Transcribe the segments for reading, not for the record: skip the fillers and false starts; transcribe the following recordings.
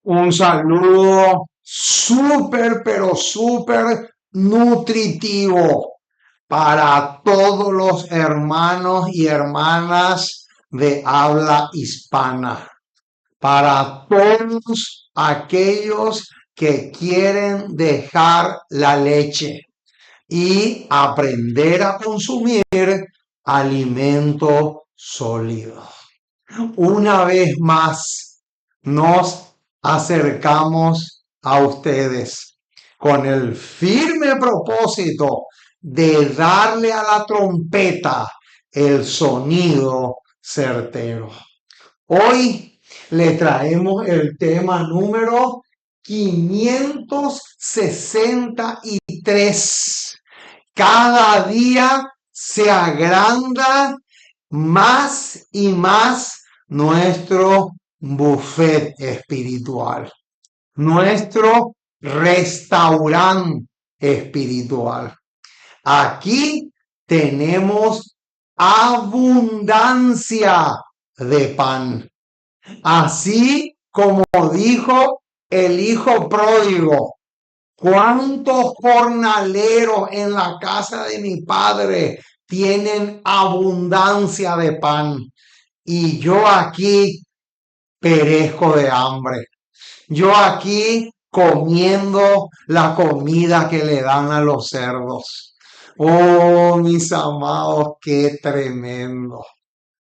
Un saludo súper, pero súper nutritivo para todos los hermanos y hermanas de habla hispana, para todos aquellos que quieren dejar la leche y aprender a consumir alimento sólido. Una vez más nos acercamos a ustedes con el firme propósito de darle a la trompeta el sonido certero. Hoy le traemos el tema número 563. Cada día se agranda más y más nuestro buffet espiritual, nuestro restaurante espiritual. Aquí tenemos abundancia de pan, así como dijo el hijo pródigo. ¿Cuántos jornaleros en la casa de mi padre tienen abundancia de pan? Y yo aquí perezco de hambre. Yo aquí comiendo la comida que le dan a los cerdos. Oh, mis amados, qué tremendo.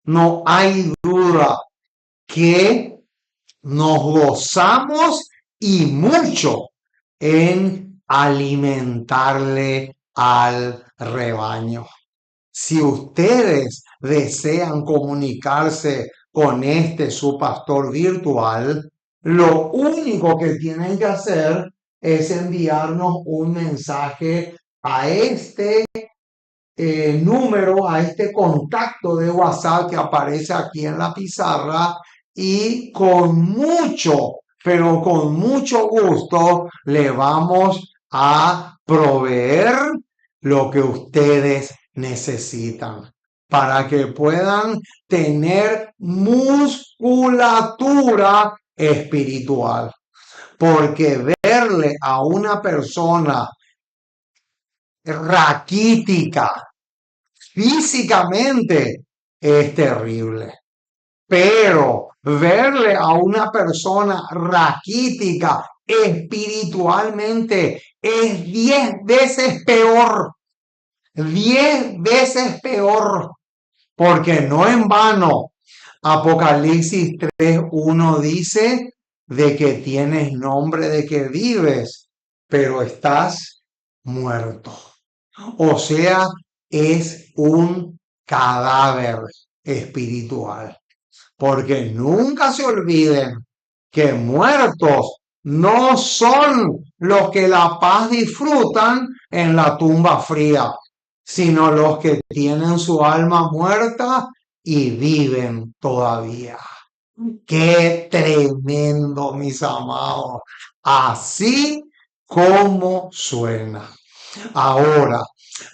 No hay duda que nos gozamos y mucho en alimentarle al rebaño. Si ustedes desean comunicarse con este su pastor virtual, lo único que tienen que hacer es enviarnos un mensaje a este número, a este contacto de WhatsApp que aparece aquí en la pizarra y con mucho, pero con mucho gusto le vamos a proveer lo que ustedes necesitan para que puedan tener musculatura espiritual. Porque verle a una persona raquítica físicamente es terrible, pero verle a una persona raquítica espiritualmente es 10 veces peor, 10 veces peor, porque no en vano Apocalipsis 3:1 dice de que tienes nombre de que vives, pero estás muerto. O sea, es un cadáver espiritual. Porque nunca se olviden que muertos no son los que la paz disfrutan en la tumba fría, sino los que tienen su alma muerta y viven todavía. Qué tremendo, mis amados. Así como suena. Ahora,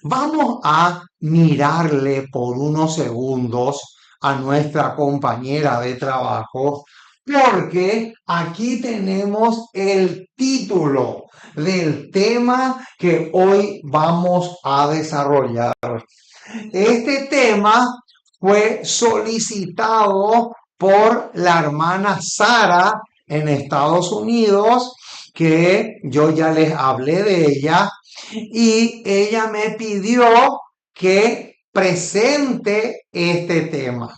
vamos a mirarle por unos segundos a nuestra compañera de trabajo, porque aquí tenemos el título del tema que hoy vamos a desarrollar. Este tema fue solicitado por la hermana Sara en Estados Unidos, que yo ya les hablé de ella, y ella me pidió que presente este tema.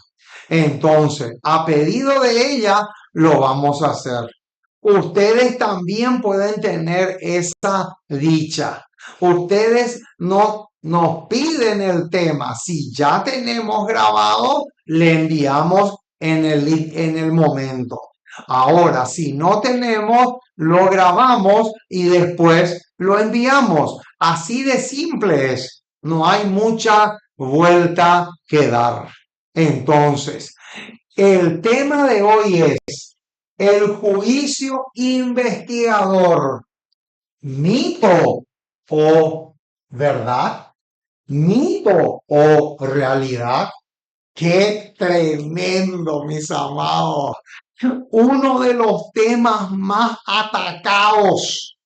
Entonces, a pedido de ella, lo vamos a hacer. Ustedes también pueden tener esa dicha. Ustedes no nos piden el tema. Si ya tenemos grabado, le enviamos en el momento. Ahora, si no tenemos, lo grabamos y después lo enviamos. Así de simple es. No hay mucha vuelta que dar. Entonces, el tema de hoy es el juicio investigador, mito o verdad, mito o realidad. Qué tremendo, mis amados. uno de los temas más atacados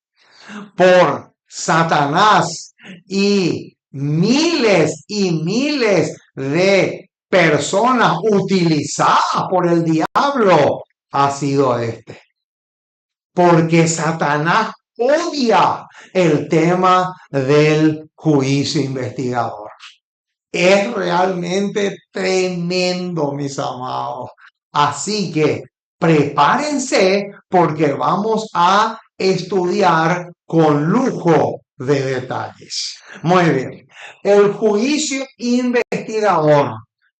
por Satanás y miles de personas utilizadas por el diablo ha sido este. Porque Satanás odia el tema del juicio investigador. Es realmente tremendo, mis amados. Así que prepárense porque vamos a estudiar con lujo de detalles. Muy bien. El juicio investigador,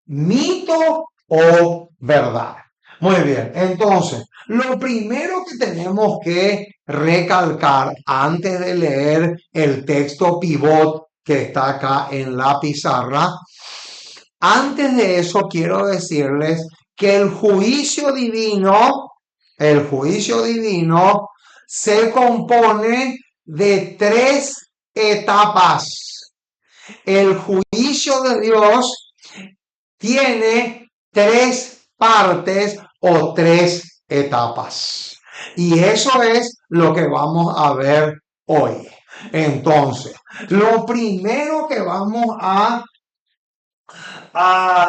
mito o verdad. Muy bien. Entonces, lo primero que tenemos que recalcar antes de leer el texto pivot que está acá en la pizarra, antes de eso quiero decirles que el juicio divino se compone de 3 etapas. El juicio de Dios tiene 3 partes o 3 etapas. Y eso es lo que vamos a ver hoy. Entonces, lo primero que vamos a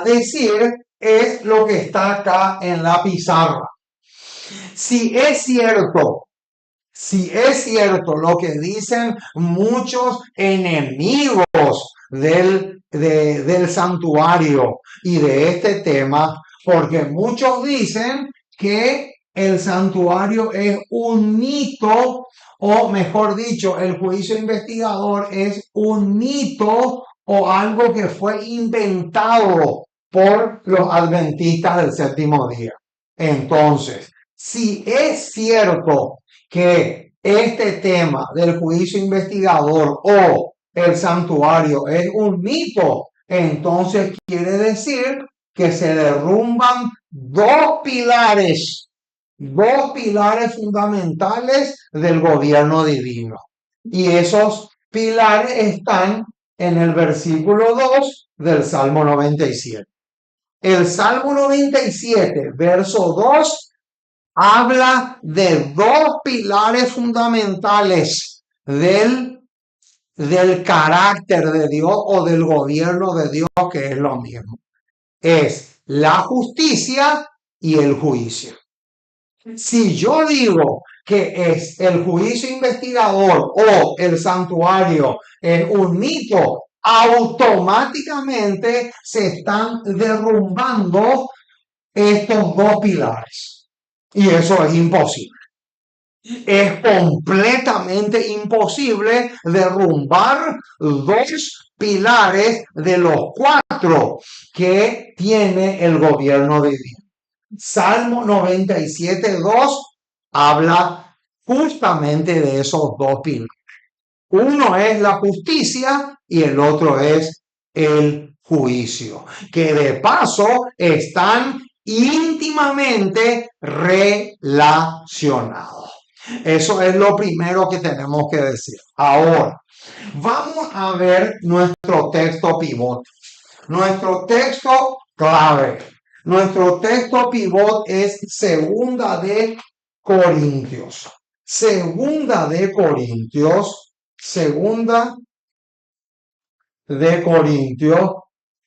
decir es lo que está acá en la pizarra. Si es cierto lo que dicen muchos enemigos del santuario y de este tema, porque muchos dicen que el santuario es un mito, o mejor dicho, el juicio investigador es un mito o algo que fue inventado por los adventistas del séptimo día. Entonces, si es cierto que este tema del juicio investigador o el santuario es un mito, entonces quiere decir que se derrumban dos pilares fundamentales del gobierno divino. Y esos pilares están en el versículo 2 del Salmo 97. El Salmo 97, verso 2, habla de dos pilares fundamentales del carácter de Dios o del gobierno de Dios, que es lo mismo. Es la justicia y el juicio. Si yo digo que es el juicio investigador o el santuario es un mito, automáticamente se están derrumbando estos dos pilares. Y eso es imposible. Es completamente imposible derrumbar dos pilares de los 4 que tiene el gobierno de Dios. Salmo 97:2 habla justamente de esos dos pilares. Uno es la justicia y el otro es el juicio, que de paso están íntimamente relacionados. Eso es lo primero que tenemos que decir. Ahora, vamos a ver nuestro texto pivot. Nuestro texto clave. Nuestro texto pivot es Segunda de Corintios. Segunda de Corintios,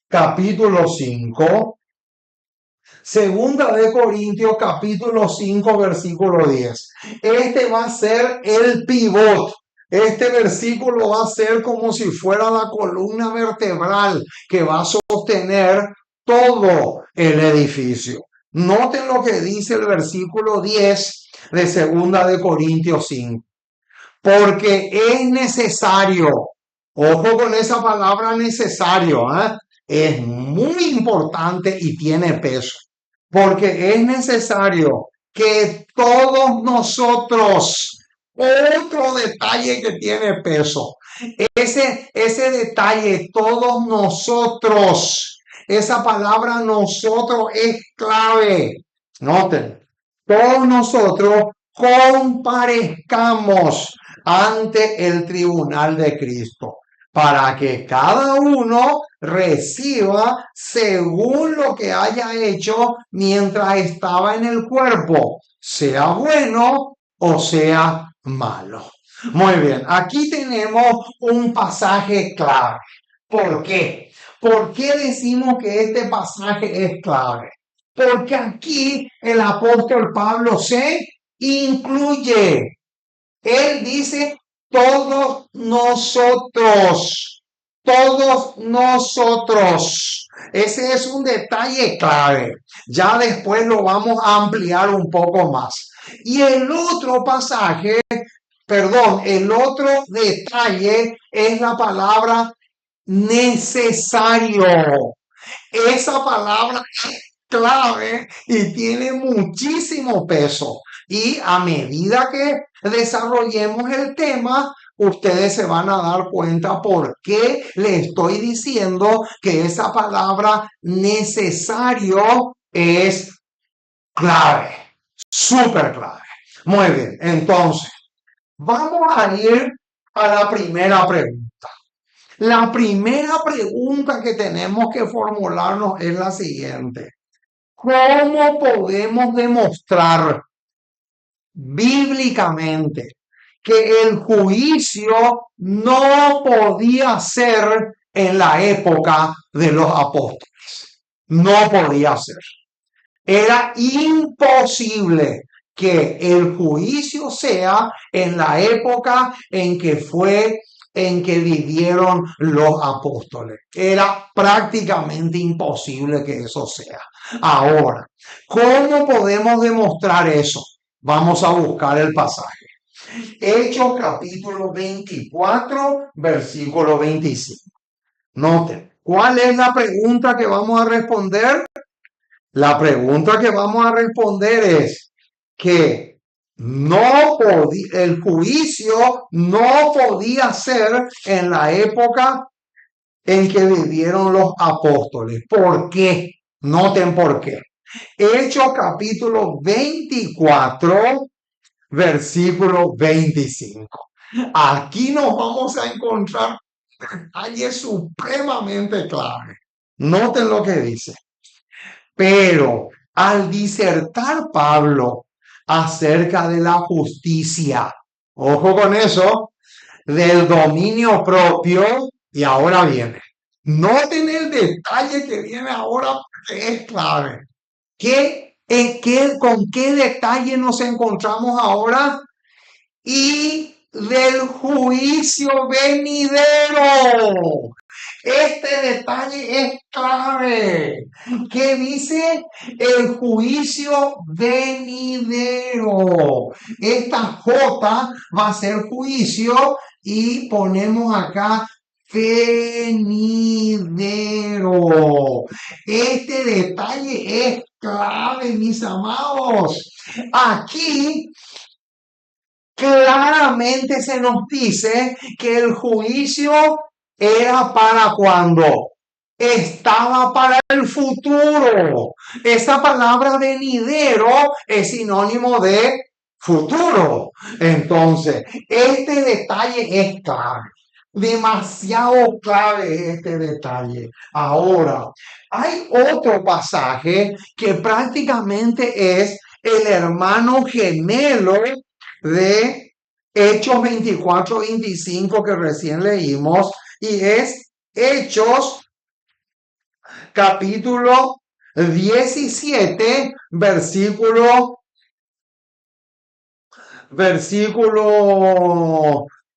capítulo 5. Segunda de Corintios, capítulo 5, versículo 10. Este va a ser el pivot. Este versículo va a ser como si fuera la columna vertebral que va a sostener todo el edificio. Noten lo que dice el versículo 10 de Segunda de Corintios 5. Porque es necesario, ojo con esa palabra necesario, es muy importante y tiene peso. Porque es necesario que todos nosotros, otro detalle que tiene peso, ese detalle, todos nosotros, esa palabra nosotros es clave. Noten, todos nosotros comparezcamos ante el tribunal de Cristo. para que cada uno reciba según lo que haya hecho mientras estaba en el cuerpo, sea bueno o sea malo. Muy bien, aquí tenemos un pasaje clave. ¿Por qué? ¿Por qué decimos que este pasaje es clave? Porque aquí el apóstol Pablo se incluye. Él dice todos nosotros. Ese es un detalle clave. Ya después lo vamos a ampliar un poco más. Y el otro pasaje, perdón, el otro detalle es la palabra necesario. Esa palabra es clave y tiene muchísimo peso. Y a medida que desarrollemos el tema, ustedes se van a dar cuenta por qué le estoy diciendo que esa palabra necesario es clave, súper clave. Muy bien, entonces, vamos a ir a la primera pregunta. La primera pregunta que tenemos que formularnos es la siguiente. ¿Cómo podemos demostrar bíblicamente que el juicio no podía ser en la época de los apóstoles? No podía ser. Era imposible que el juicio sea en la época en que vivieron los apóstoles. Era prácticamente imposible que eso sea. Ahora, ¿cómo podemos demostrar eso? Vamos a buscar el pasaje. Hechos capítulo 24, versículo 25. Noten, ¿cuál es la pregunta que vamos a responder? La pregunta que vamos a responder es que el juicio no podía ser en la época en que vivieron los apóstoles. ¿Por qué? Noten por qué. Hechos capítulo 24, versículo 25. Aquí nos vamos a encontrar detalles supremamente clave. Noten lo que dice. Pero al disertar Pablo acerca de la justicia, ojo con eso, del dominio propio, y ahora viene. Noten el detalle que viene ahora porque es clave. ¿Con qué detalle nos encontramos ahora? Y del juicio venidero. Este detalle es clave. ¿Qué dice? El juicio venidero. Esta J va a ser juicio y ponemos acá venidero. Este detalle es clave, mis amados. Aquí claramente se nos dice que el juicio era para cuando estaba para el futuro. Esa palabra venidero es sinónimo de futuro. Entonces, este detalle es clave. Demasiado clave este detalle. Ahora, hay otro pasaje que prácticamente es el hermano gemelo de Hechos 24-25 que recién leímos, y es Hechos capítulo 17, versículo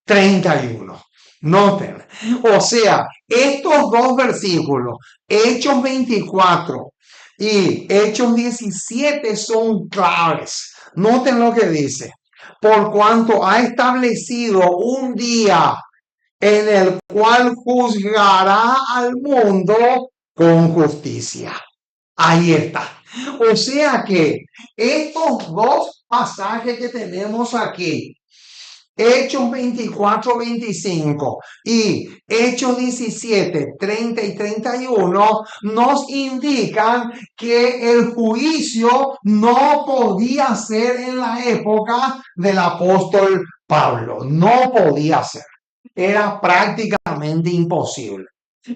31. Noten, o sea, estos dos versículos, Hechos 24 y Hechos 17, son claves. Noten lo que dice. Por cuanto ha establecido un día en el cual juzgará al mundo con justicia. Ahí está. O sea que estos dos pasajes que tenemos aquí, Hechos 24-25 y Hechos 17, 30 y 31, nos indican que el juicio no podía ser en la época del apóstol Pablo. No podía ser. era prácticamente imposible.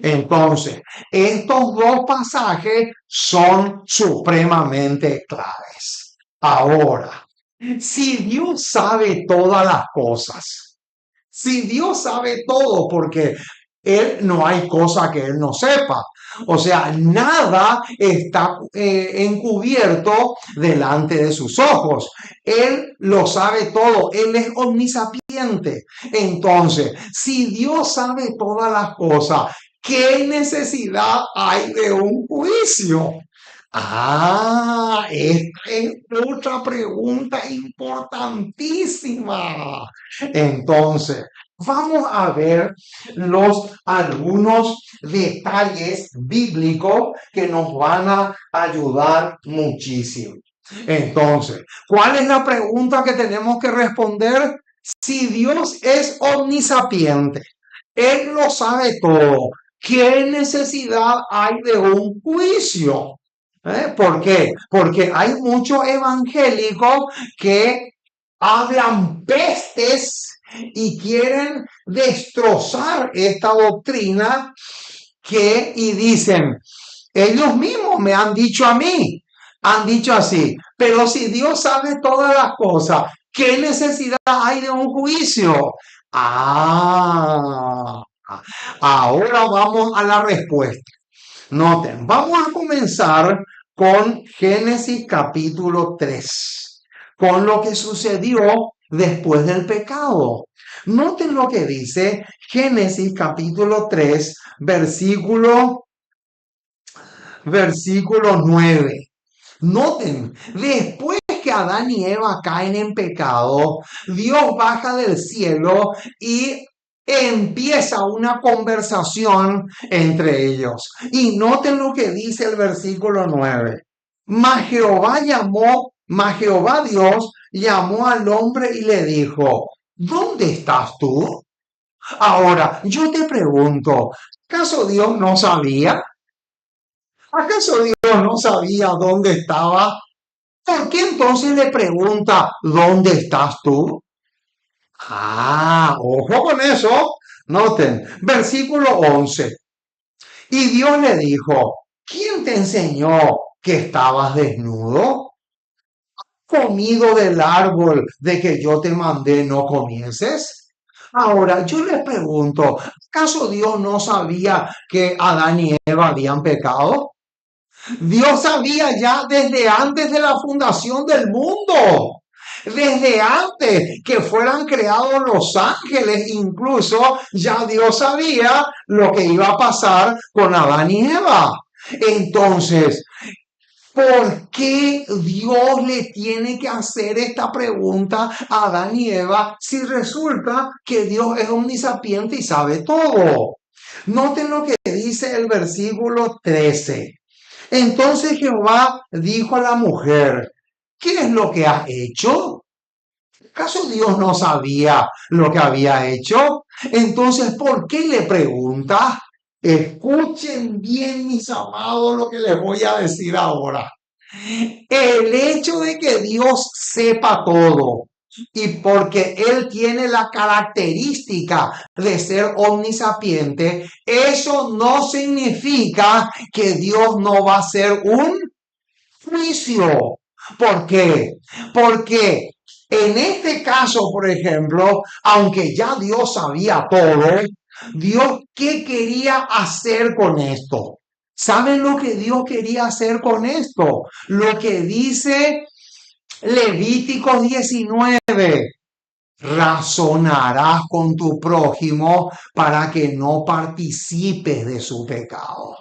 Entonces, estos dos pasajes son supremamente claves. Ahora, si Dios sabe todas las cosas, si Dios sabe todo, porque Él no hay cosa que Él no sepa. O sea, nada está encubierto delante de sus ojos. Él lo sabe todo. Él es omnisapiente. Entonces, si Dios sabe todas las cosas, ¿qué necesidad hay de un juicio? Esta es otra pregunta importantísima. Entonces, vamos a ver algunos detalles bíblicos que nos van a ayudar muchísimo. Entonces, ¿cuál es la pregunta que tenemos que responder? Si Dios es omnisapiente, Él lo sabe todo, ¿qué necesidad hay de un juicio? ¿Por qué? Porque hay muchos evangélicos que hablan pestes y quieren destrozar esta doctrina y dicen, ellos mismos me han dicho a mí, han dicho así, pero si Dios sabe todas las cosas, ¿qué necesidad hay de un juicio? Ah, ahora vamos a la respuesta. Noten, vamos a comenzar con Génesis capítulo 3, con lo que sucedió después del pecado. Noten lo que dice Génesis capítulo 3, versículo 9. Noten, después que Adán y Eva caen en pecado, Dios baja del cielo y empieza una conversación entre ellos. Y noten lo que dice el versículo 9. Mas Jehová Dios llamó al hombre y le dijo, ¿dónde estás tú? Ahora, yo te pregunto, ¿acaso Dios no sabía? ¿Acaso Dios no sabía dónde estaba? ¿Por qué entonces le pregunta, ¿dónde estás tú? Ojo con eso. Noten, versículo 11. Y Dios le dijo, ¿quién te enseñó que estabas desnudo? ¿Comido del árbol de que yo te mandé no comieses? Ahora, yo les pregunto, ¿acaso Dios no sabía que Adán y Eva habían pecado? Dios sabía ya desde antes de la fundación del mundo. Desde antes que fueran creados los ángeles, incluso ya Dios sabía lo que iba a pasar con Adán y Eva. Entonces, ¿por qué Dios le tiene que hacer esta pregunta a Adán y Eva si resulta que Dios es omnisapiente y sabe todo? Noten lo que dice el versículo 13. Entonces Jehová dijo a la mujer, ¿qué es lo que has hecho? ¿Acaso Dios no sabía lo que había hecho? Entonces, ¿por qué le pregunta? Escuchen bien, mis amados, lo que les voy a decir ahora. El hecho de que Dios sepa todo y porque Él tiene la característica de ser omnisapiente, eso no significa que Dios no va a hacer un juicio. ¿Por qué? Porque en este caso, por ejemplo, aunque ya Dios sabía todo, Dios, ¿qué quería hacer con esto? ¿Saben lo que Dios quería hacer con esto? Lo que dice Levítico 19. Razonarás con tu prójimo para que no participes de su pecado.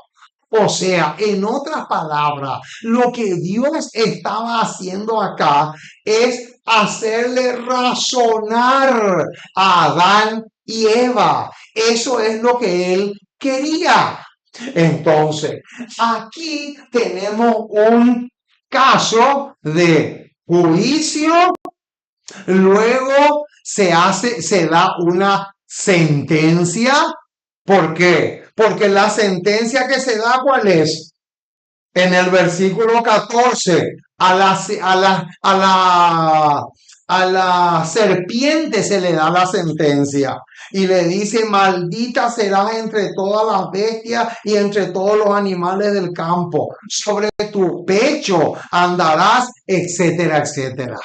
O sea, en otras palabras, lo que Dios estaba haciendo acá es hacerle razonar a Adán y Eva. Eso es lo que él quería. Entonces, aquí tenemos un caso de juicio, luego se da una sentencia. ¿Por qué? Porque la sentencia que se da, ¿cuál es? En el versículo 14, a la serpiente se le da la sentencia y le dice, maldita serás entre todas las bestias y entre todos los animales del campo. Sobre tu pecho andarás, etcétera, etcétera.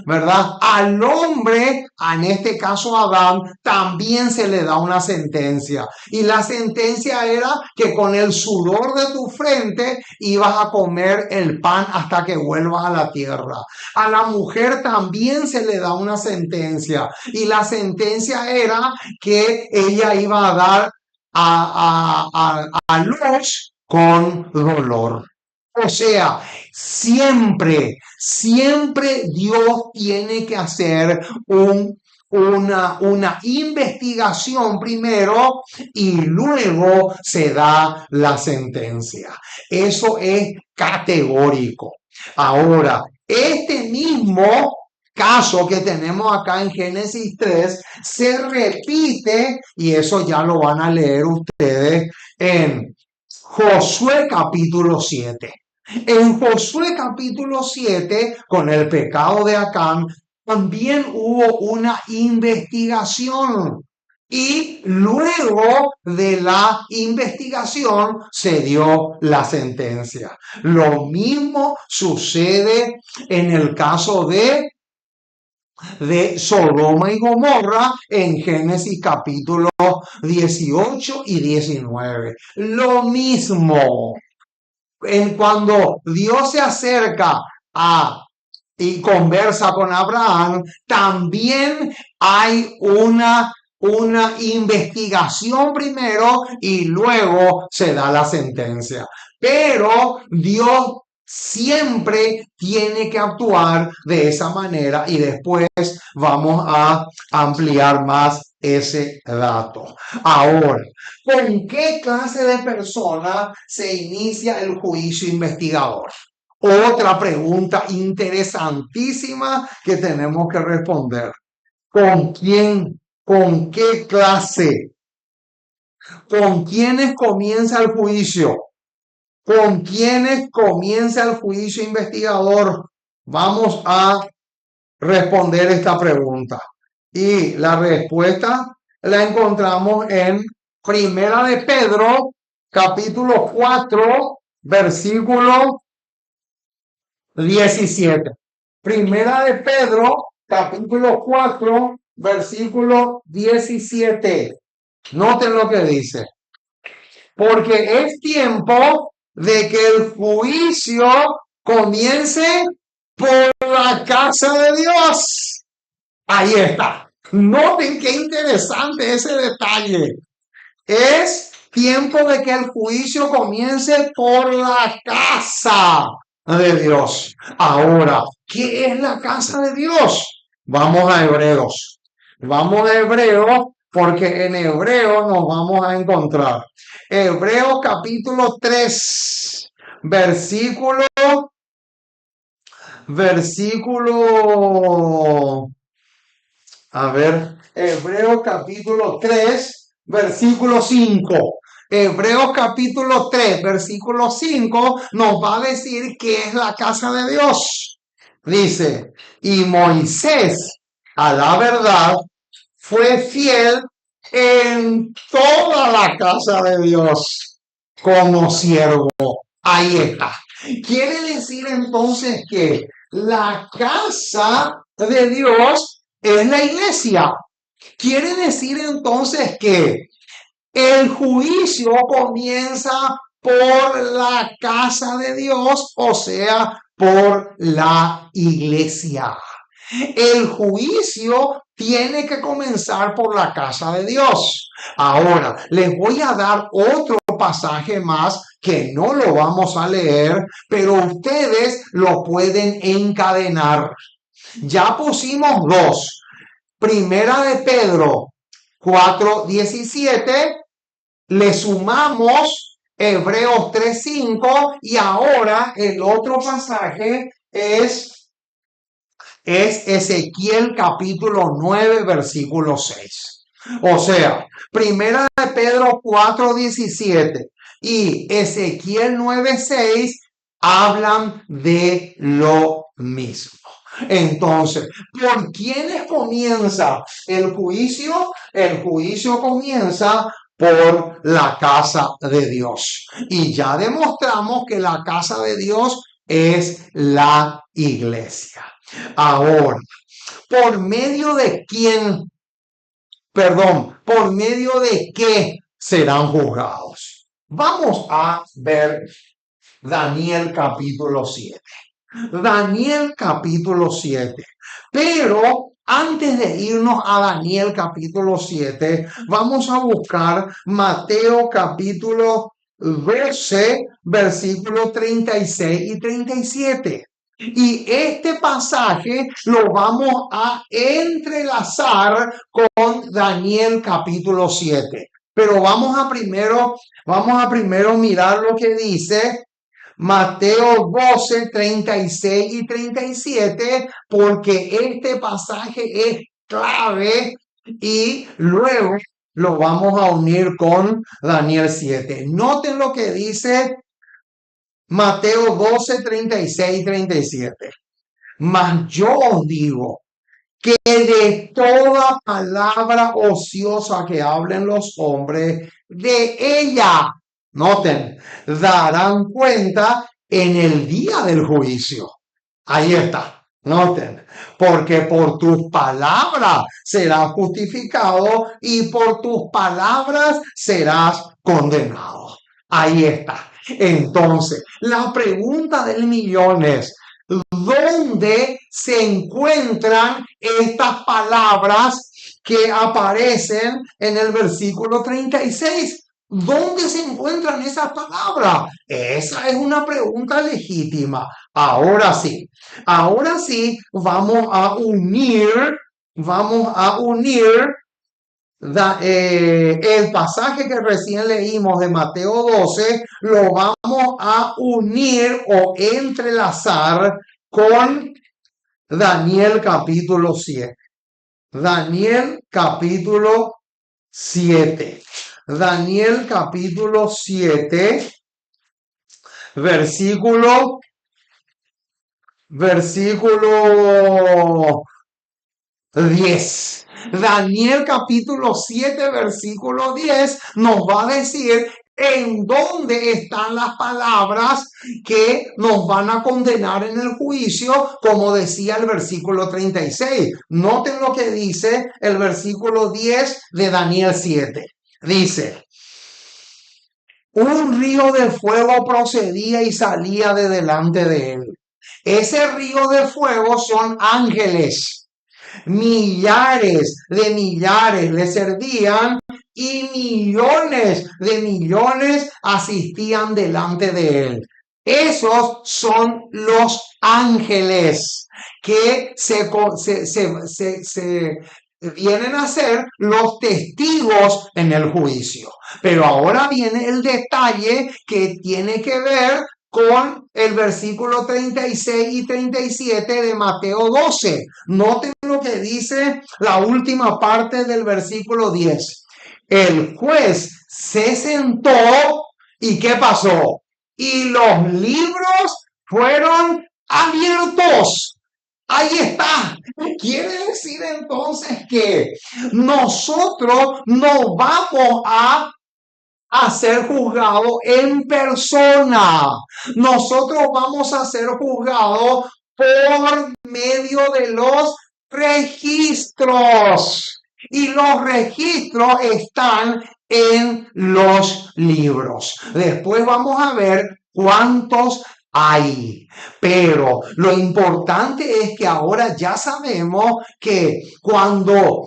¿Verdad? Al hombre, en este caso a Adán, también se le da una sentencia. Y la sentencia era que con el sudor de tu frente ibas a comer el pan hasta que vuelvas a la tierra. A la mujer también se le da una sentencia. Y la sentencia era que ella iba a dar a luz con dolor. O sea, siempre Dios tiene que hacer una investigación primero y luego se da la sentencia. Eso es categórico. Ahora, este mismo caso que tenemos acá en Génesis 3 se repite, y eso ya lo van a leer ustedes en Josué capítulo 7. En Josué capítulo 7, con el pecado de Acán, también hubo una investigación. Y luego de la investigación se dio la sentencia. Lo mismo sucede en el caso de Sodoma y Gomorra en Génesis capítulo 18 y 19. Lo mismo. Cuando Dios se acerca y conversa con Abraham, también hay una investigación primero y luego se da la sentencia. Pero Dios siempre tiene que actuar de esa manera y después vamos a ampliar más ese dato. Ahora, ¿con qué clase de persona se inicia el juicio investigador? Otra pregunta interesantísima que tenemos que responder. ¿Con quién? ¿Con qué clase? ¿Con quiénes comienza el juicio? ¿Con quiénes comienza el juicio investigador? Vamos a responder esta pregunta. Y la respuesta la encontramos en Primera de Pedro, capítulo 4, versículo 17. Primera de Pedro, capítulo 4, versículo 17. Noten lo que dice. Porque es tiempo de que el juicio comience por la casa de Dios. Ahí está. Noten qué interesante ese detalle. Es tiempo de que el juicio comience por la casa de Dios. Ahora, ¿qué es la casa de Dios? Vamos a Hebreos. Vamos a Hebreos porque en Hebreos nos vamos a encontrar. Hebreos capítulo 3, Hebreos capítulo 3, versículo 5. Hebreos capítulo 3, versículo 5 nos va a decir que es la casa de Dios. Dice, y Moisés, a la verdad, fue fiel en toda la casa de Dios como siervo. Ahí está. Quiere decir entonces que la casa de Dios es la iglesia. Quiere decir entonces que el juicio comienza por la casa de Dios, o sea, por la iglesia. El juicio tiene que comenzar por la casa de Dios. Ahora, les voy a dar otro pasaje más que no lo vamos a leer, pero ustedes lo pueden encadenar. Ya pusimos dos. Primera de Pedro 4:17, le sumamos Hebreos 3:5 y ahora el otro pasaje es Ezequiel capítulo 9, versículo 6. O sea, Primera de Pedro 4:17 y Ezequiel 9:6 hablan de lo mismo. Entonces, ¿por quiénes comienza el juicio? El juicio comienza por la casa de Dios. Y ya demostramos que la casa de Dios es la iglesia. Ahora, ¿por medio de quién? Perdón, ¿por medio de qué serán juzgados? Vamos a ver Daniel capítulo 7. Daniel capítulo 7. Pero antes de irnos a Daniel capítulo 7, vamos a buscar Mateo capítulo 12, versículos 36 y 37. Y este pasaje lo vamos a entrelazar con Daniel capítulo 7. Pero vamos a primero mirar lo que dice Mateo 12, 36 y 37, porque este pasaje es clave y luego lo vamos a unir con Daniel 7. Noten lo que dice Mateo 12, 36 y 37. Mas yo os digo que de toda palabra ociosa que hablen los hombres, de ella, noten, darán cuenta en el día del juicio. Ahí está, noten, porque por tus palabras serás justificado y por tus palabras serás condenado. Ahí está. Entonces, la pregunta del millón es, ¿dónde se encuentran estas palabras que aparecen en el versículo 36? ¿Dónde se encuentran esas palabras? Esa es una pregunta legítima. Ahora sí, vamos a unir el pasaje que recién leímos de Mateo 12, lo vamos a unir o entrelazar con Daniel capítulo 7. Daniel capítulo 7. Daniel capítulo 7, versículo 10. Daniel capítulo 7, versículo 10 nos va a decir en dónde están las palabras que nos van a condenar en el juicio, como decía el versículo 36. Noten lo que dice el versículo 10 de Daniel 7. Dice: un río de fuego procedía y salía de delante de él. Ese río de fuego son ángeles. Millares de millares le servían y millones de millones asistían delante de él. Esos son los ángeles que se vienen a ser los testigos en el juicio. Pero ahora viene el detalle que tiene que ver con el versículo 36 y 37 de Mateo 12. Noten lo que dice la última parte del versículo 10. El juez se sentó y ¿qué pasó? Y los libros fueron abiertos. Ahí está. Quiere decir entonces que nosotros no vamos a ser juzgados en persona. Nosotros vamos a ser juzgados por medio de los registros. Y los registros están en los libros. Después vamos a ver cuántos hay. Pero lo importante es que ahora ya sabemos que cuando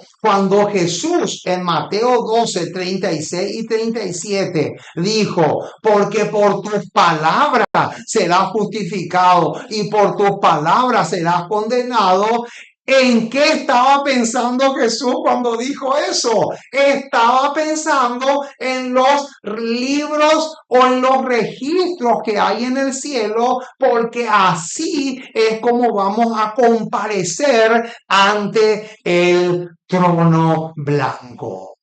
Jesús en Mateo 12, 36 y 37 dijo, porque por tus palabras serás justificado y por tus palabras serás condenado, ¿en qué estaba pensando Jesús cuando dijo eso? Estaba pensando en los libros o en los registros que hay en el cielo, porque así es como vamos a comparecer ante el trono blanco.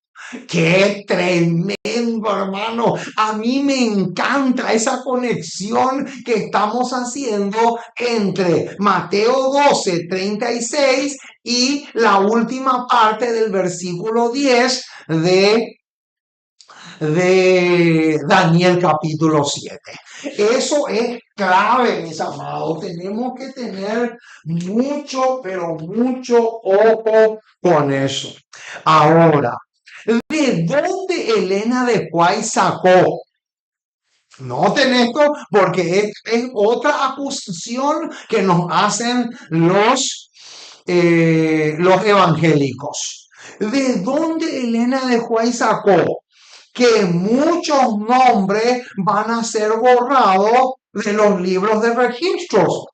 Qué tremendo, hermano. A mí me encanta esa conexión que estamos haciendo entre Mateo 12:36 y la última parte del versículo 10 de Daniel capítulo 7. Eso es clave, mis amados. Tenemos que tener mucho, pero mucho ojo con eso. Ahora, ¿de dónde Elena de White sacó? Noten esto porque es otra acusación que nos hacen los evangélicos. ¿De dónde Elena de White sacó que muchos nombres van a ser borrados de los libros de registros?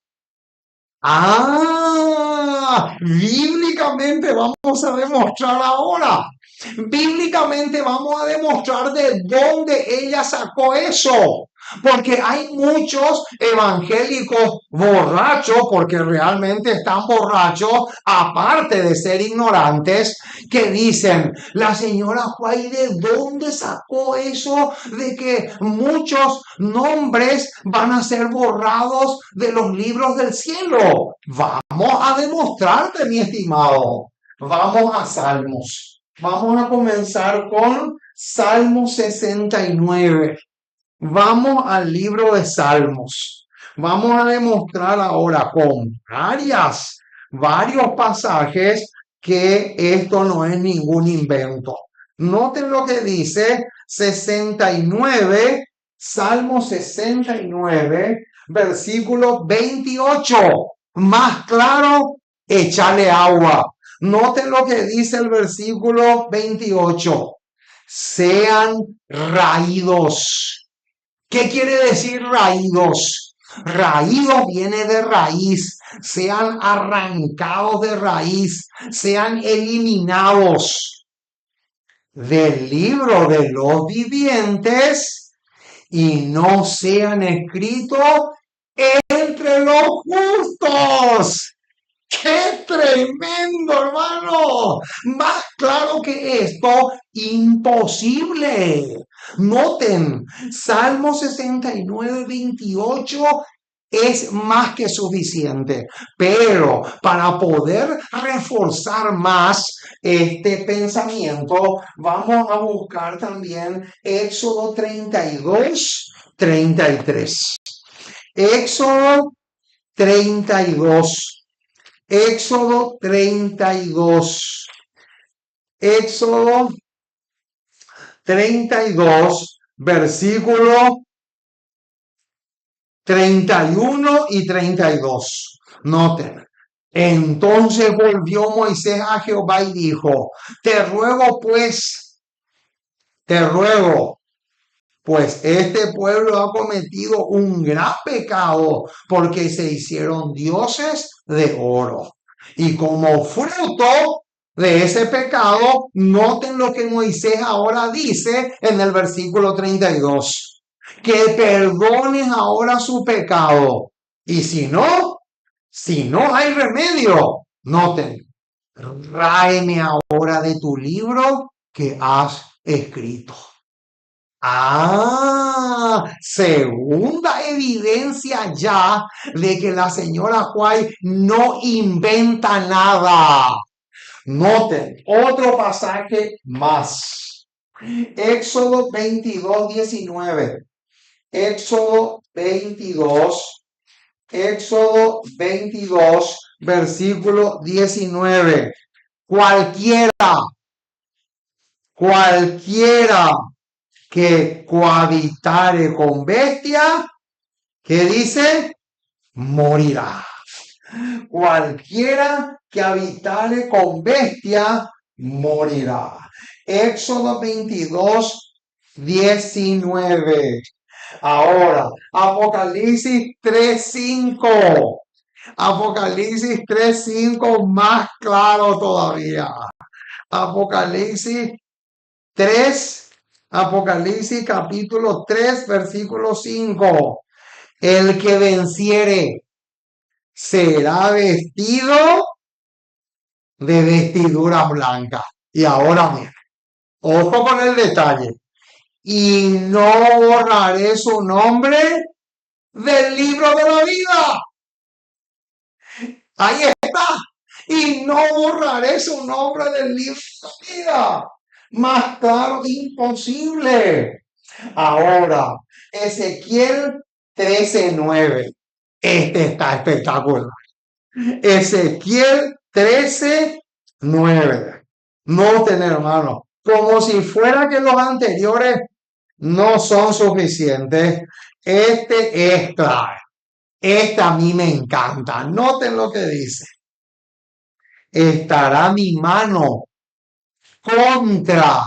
Bíblicamente vamos a demostrar ahora. Bíblicamente vamos a demostrar de dónde ella sacó eso. Porque hay muchos evangélicos borrachos, porque realmente están borrachos, aparte de ser ignorantes, que dicen, la señora White, ¿de dónde sacó eso de que muchos nombres van a ser borrados de los libros del cielo? Vamos a demostrarte, mi estimado. Vamos a Salmos. Vamos a comenzar con Salmo 69. Vamos al libro de Salmos. Vamos a demostrar ahora con varios pasajes que esto no es ningún invento. Noten lo que dice 69, Salmo 69, versículo 28. Más claro, échale agua. Noten lo que dice el versículo 28. Sean raídos. ¿Qué quiere decir raídos? Raídos viene de raíz, sean arrancados de raíz, sean eliminados del libro de los vivientes y no sean escritos entre los justos. ¡Qué tremendo, hermano! Más claro que esto, imposible. Noten, Salmo 69:28 es más que suficiente, pero para poder reforzar más este pensamiento, vamos a buscar también Éxodo 32:33. Éxodo 32. Éxodo 32. Éxodo 32, versículo 31 y 32. Noten. Entonces volvió Moisés a Jehová y dijo, te ruego, pues este pueblo ha cometido un gran pecado porque se hicieron dioses de oro. Y como fruto de ese pecado, noten lo que Moisés ahora dice en el versículo 32. Que perdones ahora su pecado. Y si no hay remedio, noten, ráeme ahora de tu libro que has escrito. Segunda evidencia ya de que la señora White no inventa nada. Noten, otro pasaje más. Éxodo 22:19. Éxodo 22, versículo 19. Cualquiera que cohabitare con bestia, ¿qué dice? Morirá. Cualquiera que habitare con bestia, morirá. Éxodo 22:19. Ahora, Apocalipsis 3:5. Apocalipsis 3:5 más claro todavía. Apocalipsis capítulo 3, versículo 5. El que venciere será vestido de vestidura blanca. Y ahora miren, Ojo con el detalle. Y no borraré su nombre del libro de la vida. Ahí está. Y no borraré su nombre del libro de la vida. Más claro, imposible. Ahora, Ezequiel 13:9. Este está espectacular. Ezequiel 13:9. Noten, hermano, como si fuera que los anteriores no son suficientes. Este es clave. Este a mí me encanta. Noten lo que dice. Estará mi mano contra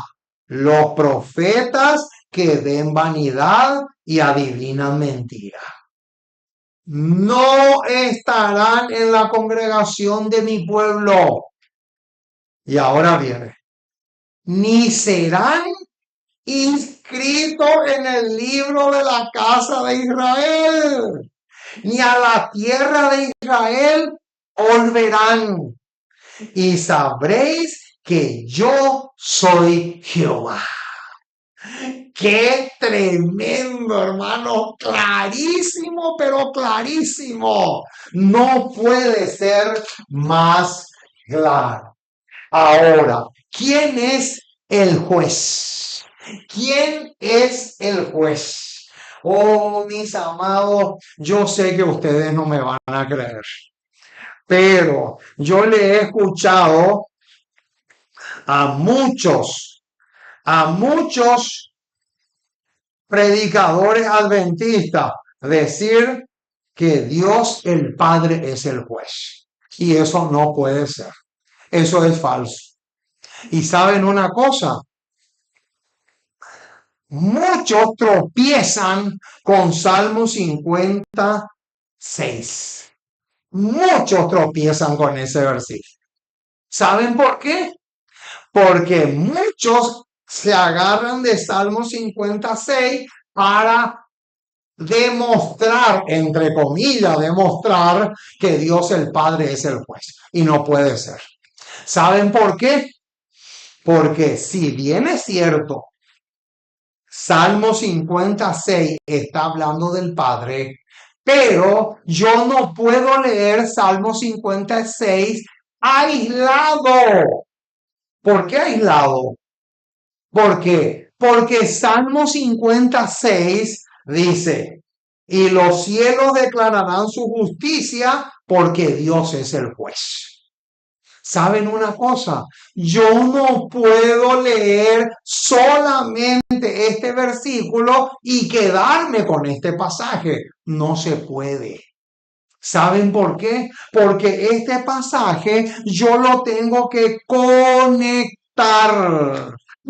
los profetas que den vanidad y adivinan mentira. No estarán en la congregación de mi pueblo. Y ahora viene. Ni serán inscritos en el libro de la casa de Israel, ni a la tierra de Israel volverán. Y sabréis que yo soy Jehová. Qué tremendo, hermano. Clarísimo, pero clarísimo. No puede ser más claro. Ahora, ¿quién es el juez? ¿Quién es el juez? Oh, mis amados, yo sé que ustedes no me van a creer, pero yo le he escuchado a muchos predicadores adventistas decir que Dios el Padre es el juez. Y eso no puede ser. Eso es falso. Y saben una cosa, muchos tropiezan con Salmo 56. Muchos tropiezan con ese versículo. ¿Saben por qué? Porque muchos se agarran de Salmo 56 para demostrar, entre comillas, demostrar que Dios el Padre es el juez. Y no puede ser. ¿Saben por qué? Porque si bien es cierto, Salmo 56 está hablando del Padre, pero yo no puedo leer Salmo 56 aislado. ¿Por qué aislado? ¿Por qué? Porque Salmo 56 dice, y los cielos declararán su justicia porque Dios es el juez. ¿Saben una cosa? Yo no puedo leer solamente este versículo y quedarme con este pasaje. No se puede. ¿Saben por qué? Porque este pasaje yo lo tengo que conectar.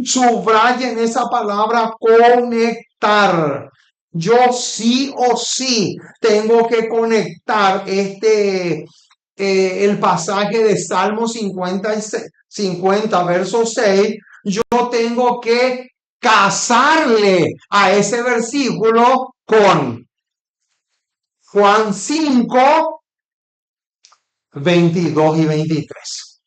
Subrayen esa palabra conectar. Yo sí o sí tengo que conectar el pasaje de Salmo 50 verso 6. Yo tengo que casarle a ese versículo con Juan 5, 22 y 23.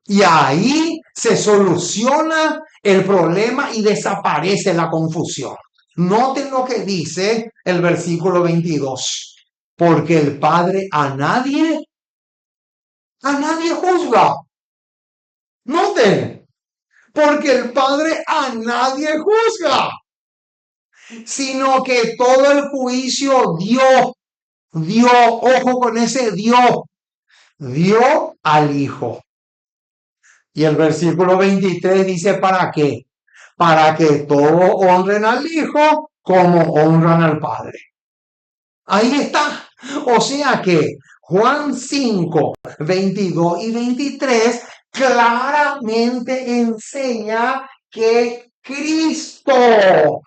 Y ahí se soluciona el problema y desaparece la confusión. Noten lo que dice el versículo 22. Porque el Padre a nadie juzga. Noten, porque el Padre a nadie juzga, sino que todo el juicio dio, ojo con ese dio al Hijo. Y el versículo 23 dice, ¿para qué? Para que todos honren al Hijo como honran al Padre. Ahí está. O sea que Juan 5, 22 y 23 claramente enseña que Cristo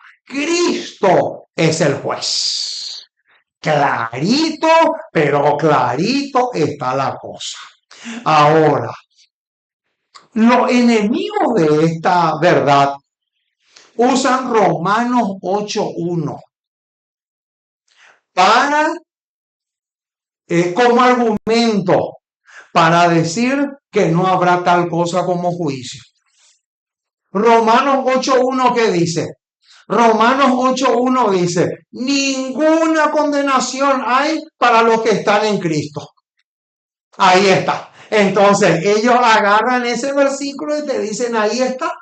es el juez. Clarito, pero clarito está la cosa. Ahora, los enemigos de esta verdad usan Romanos 8:1 para como argumento para decir que no habrá tal cosa como juicio. Romanos 8.1, ¿qué dice? Romanos 8.1 dice, ninguna condenación hay para los que están en Cristo. Ahí está. Entonces, ellos agarran ese versículo y te dicen, ahí está.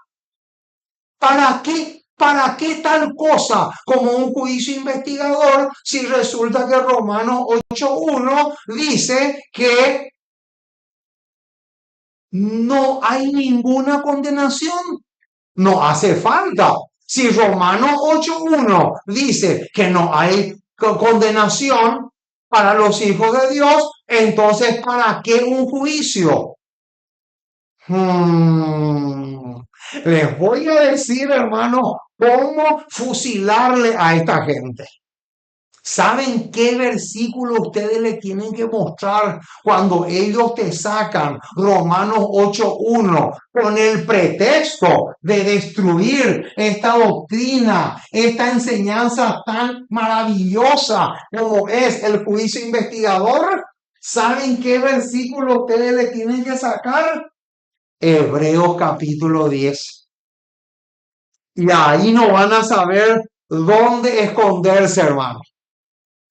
¿Para qué? ¿Para qué tal cosa como un juicio investigador si resulta que Romanos 8.1 dice que no hay ninguna condenación? No hace falta. Si Romanos 8.1 dice que no hay condenación para los hijos de Dios, entonces ¿para qué un juicio? Hmm. Les voy a decir, hermano, cómo fusilarle a esta gente. ¿Saben qué versículo ustedes le tienen que mostrar cuando ellos te sacan Romanos 8.1 con el pretexto de destruir esta doctrina, esta enseñanza tan maravillosa como es el juicio investigador? ¿Saben qué versículo ustedes le tienen que sacar? Hebreos capítulo 10. Y ahí no van a saber dónde esconderse, hermano.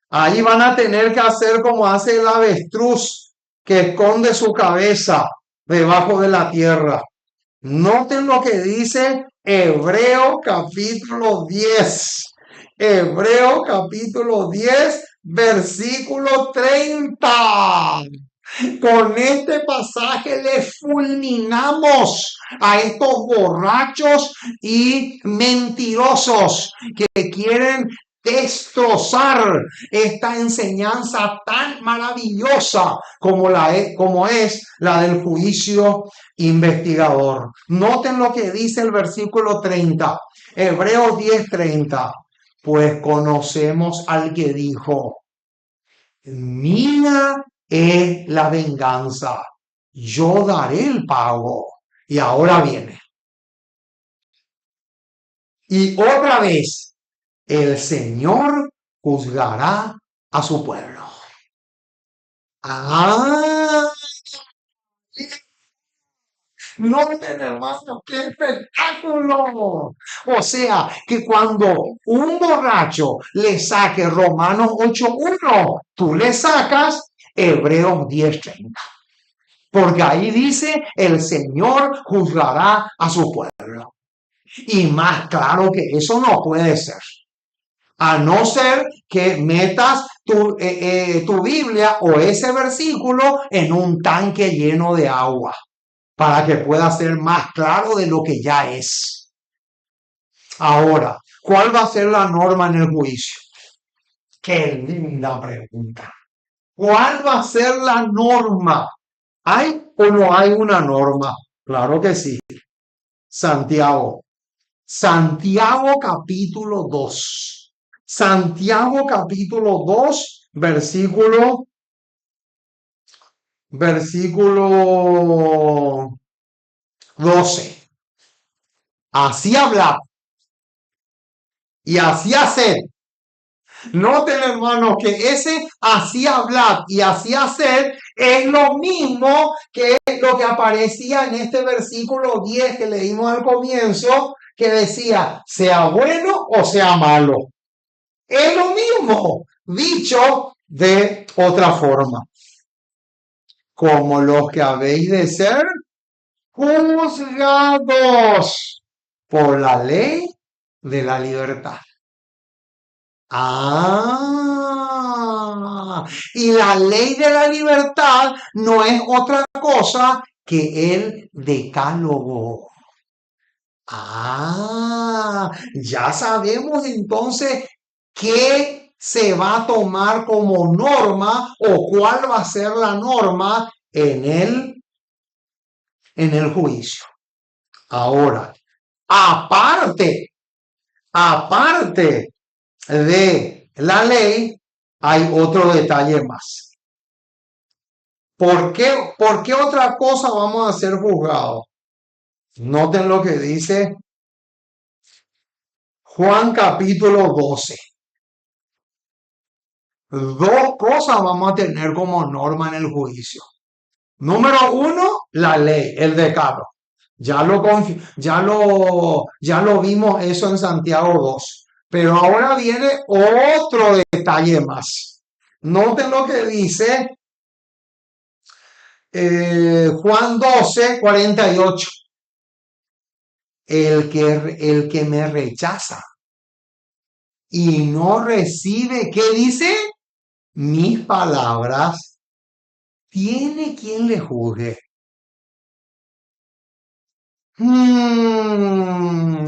Ahí van a tener que hacer como hace el avestruz que esconde su cabeza debajo de la tierra. Noten lo que dice Hebreo capítulo 10. Hebreo capítulo 10, versículo 30. Con este pasaje le fulminamos a estos borrachos y mentirosos que quieren destrozar esta enseñanza tan maravillosa como es la del juicio investigador. Noten lo que dice el versículo 30, Hebreos 10:30. Pues conocemos al que dijo, mía es la venganza, yo daré el pago. Y ahora viene. Y otra vez, el Señor juzgará a su pueblo. Ah, noten, hermano, qué espectáculo. O sea, que cuando un borracho le saque Romanos 8.1, tú le sacas Hebreos 10:30. Porque ahí dice, el Señor juzgará a su pueblo. Y más claro que eso no puede ser. A no ser que metas tu Biblia o ese versículo en un tanque lleno de agua para que pueda ser más claro de lo que ya es. Ahora, ¿cuál va a ser la norma en el juicio? Qué linda pregunta. ¿Cuál va a ser la norma? ¿Hay o no hay una norma? Claro que sí. Santiago. Santiago capítulo 2. Santiago capítulo 2, versículo 12. Así habla y así hacer. Noten, hermanos, que ese así hablar y así hacer es lo mismo que lo que aparecía en este versículo 10 que leímos al comienzo, que decía, sea bueno o sea malo. Es lo mismo, dicho de otra forma. Como los que habéis de ser juzgados por la ley de la libertad. Ah, y la ley de la libertad no es otra cosa que el decálogo. Ah, ya sabemos entonces qué se va a tomar como norma o cuál va a ser la norma en el juicio. Ahora, aparte de la ley, hay otro detalle más. ¿Por qué otra cosa vamos a ser juzgados? Noten lo que dice Juan capítulo 12. Dos cosas vamos a tener como norma en el juicio. Número uno, la ley, el decálogo. Ya lo vimos eso en Santiago 2. Pero ahora viene otro detalle más. Noten lo que dice Juan 12:48. El que me rechaza y no recibe, ¿qué dice? Mis palabras, tiene quien le juzgue.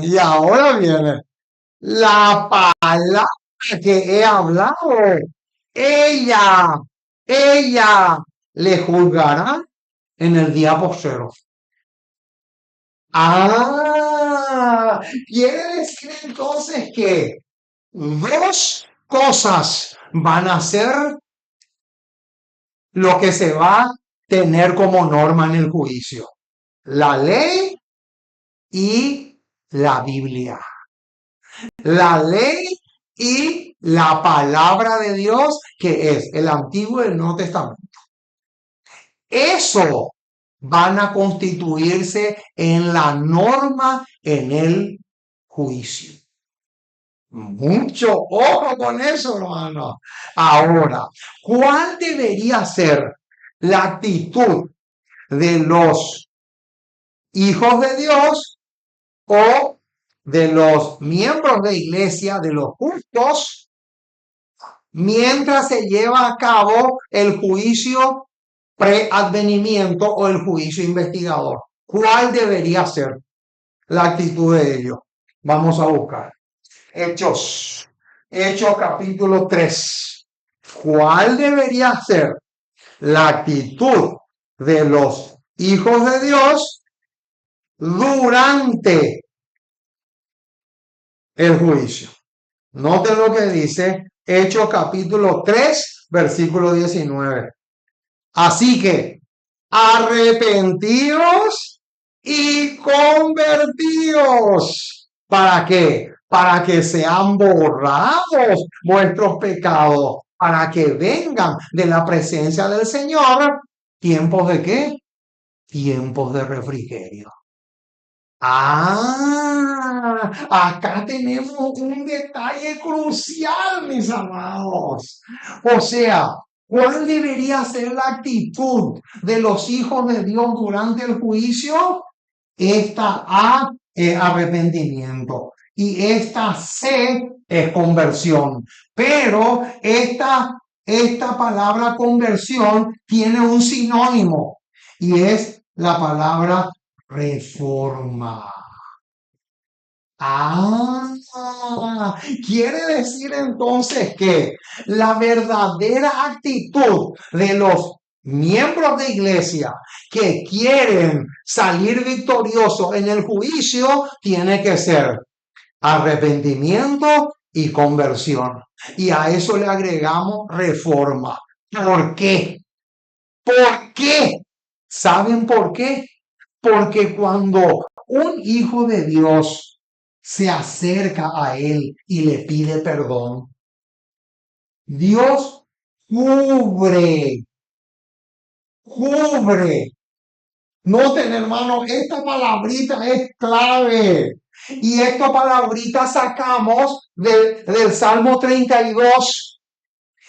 Y ahora viene la palabra que he hablado. Ella, ella le juzgará en el día postrero. Quiere decir entonces que dos cosas van a ser lo que se va a tener como norma en el juicio: la ley y la Biblia. La ley y la palabra de Dios, que es el Antiguo y el Nuevo Testamento. Eso van a constituirse en la norma en el juicio. Mucho ojo con eso, hermano. Ahora, ¿cuál debería ser la actitud de los hijos de Dios o de los miembros de iglesia, de los justos, mientras se lleva a cabo el juicio preadvenimiento o el juicio investigador? ¿Cuál debería ser la actitud de ellos? Vamos a buscar. Hechos capítulo 3. ¿Cuál debería ser la actitud de los hijos de Dios durante el juicio? Noten lo que dice Hechos capítulo 3, versículo 19. Así que arrepentidos y convertidos. ¿Para qué? Para que sean borrados vuestros pecados, para que vengan de la presencia del Señor. ¿Tiempos de qué? Tiempos de refrigerio. Acá tenemos un detalle crucial, mis amados. O sea, ¿cuál debería ser la actitud de los hijos de Dios durante el juicio? Esta A es arrepentimiento y esta C es conversión. Pero esta palabra conversión tiene un sinónimo y es la palabra reforma. Quiere decir entonces que la verdadera actitud de los miembros de iglesia que quieren salir victoriosos en el juicio tiene que ser arrepentimiento y conversión. Y a eso le agregamos reforma. ¿Por qué? ¿Por qué? ¿Saben por qué? Porque cuando un hijo de Dios se acerca a él y le pide perdón, Dios cubre. Noten, hermano, esta palabrita es clave. Y esta palabrita sacamos del Salmo 32.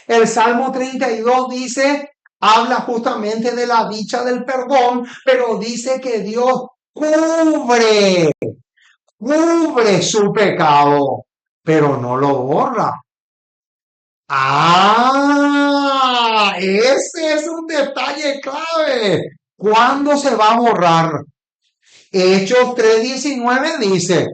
El Salmo 32 habla justamente de la dicha del perdón, pero dice que Dios cubre su pecado, pero no lo borra. Ese es un detalle clave. ¿Cuándo se va a borrar? Hechos 3:19 dice: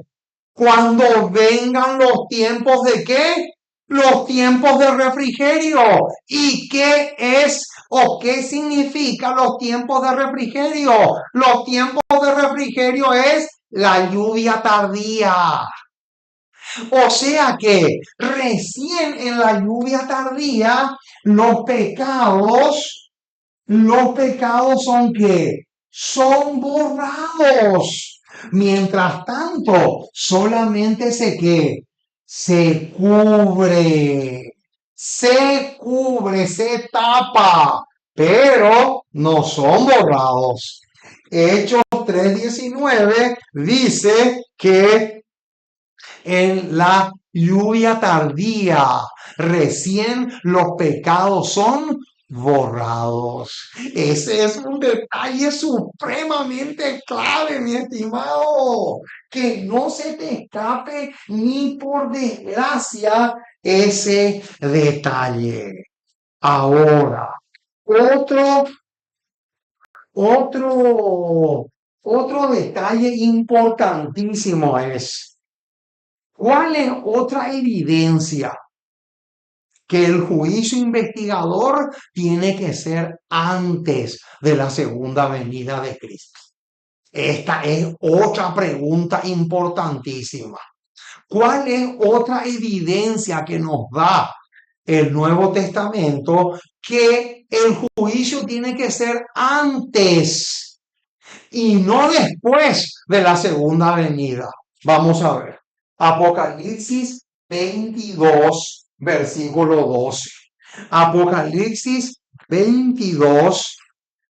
cuando vengan los tiempos de ¿qué? Los tiempos de refrigerio. ¿Y qué es o qué significa los tiempos de refrigerio? Los tiempos de refrigerio es la lluvia tardía. O sea que recién en la lluvia tardía los pecados son ¿qué? Son borrados. Mientras tanto, solamente se cubre, se tapa, pero no son borrados. Hechos 3:19 dice que en la lluvia tardía, recién los pecados son borrados. Ese es un detalle supremamente clave, mi estimado. Que no se te escape ni por desgracia ese detalle. Ahora, otro, otro detalle importantísimo es, ¿cuál es otra evidencia? Que el juicio investigador tiene que ser antes de la segunda venida de Cristo. Esta es otra pregunta importantísima. ¿Cuál es otra evidencia que nos da el Nuevo Testamento que el juicio tiene que ser antes y no después de la segunda venida? Vamos a ver. Apocalipsis 22, versículo 12. Apocalipsis 22,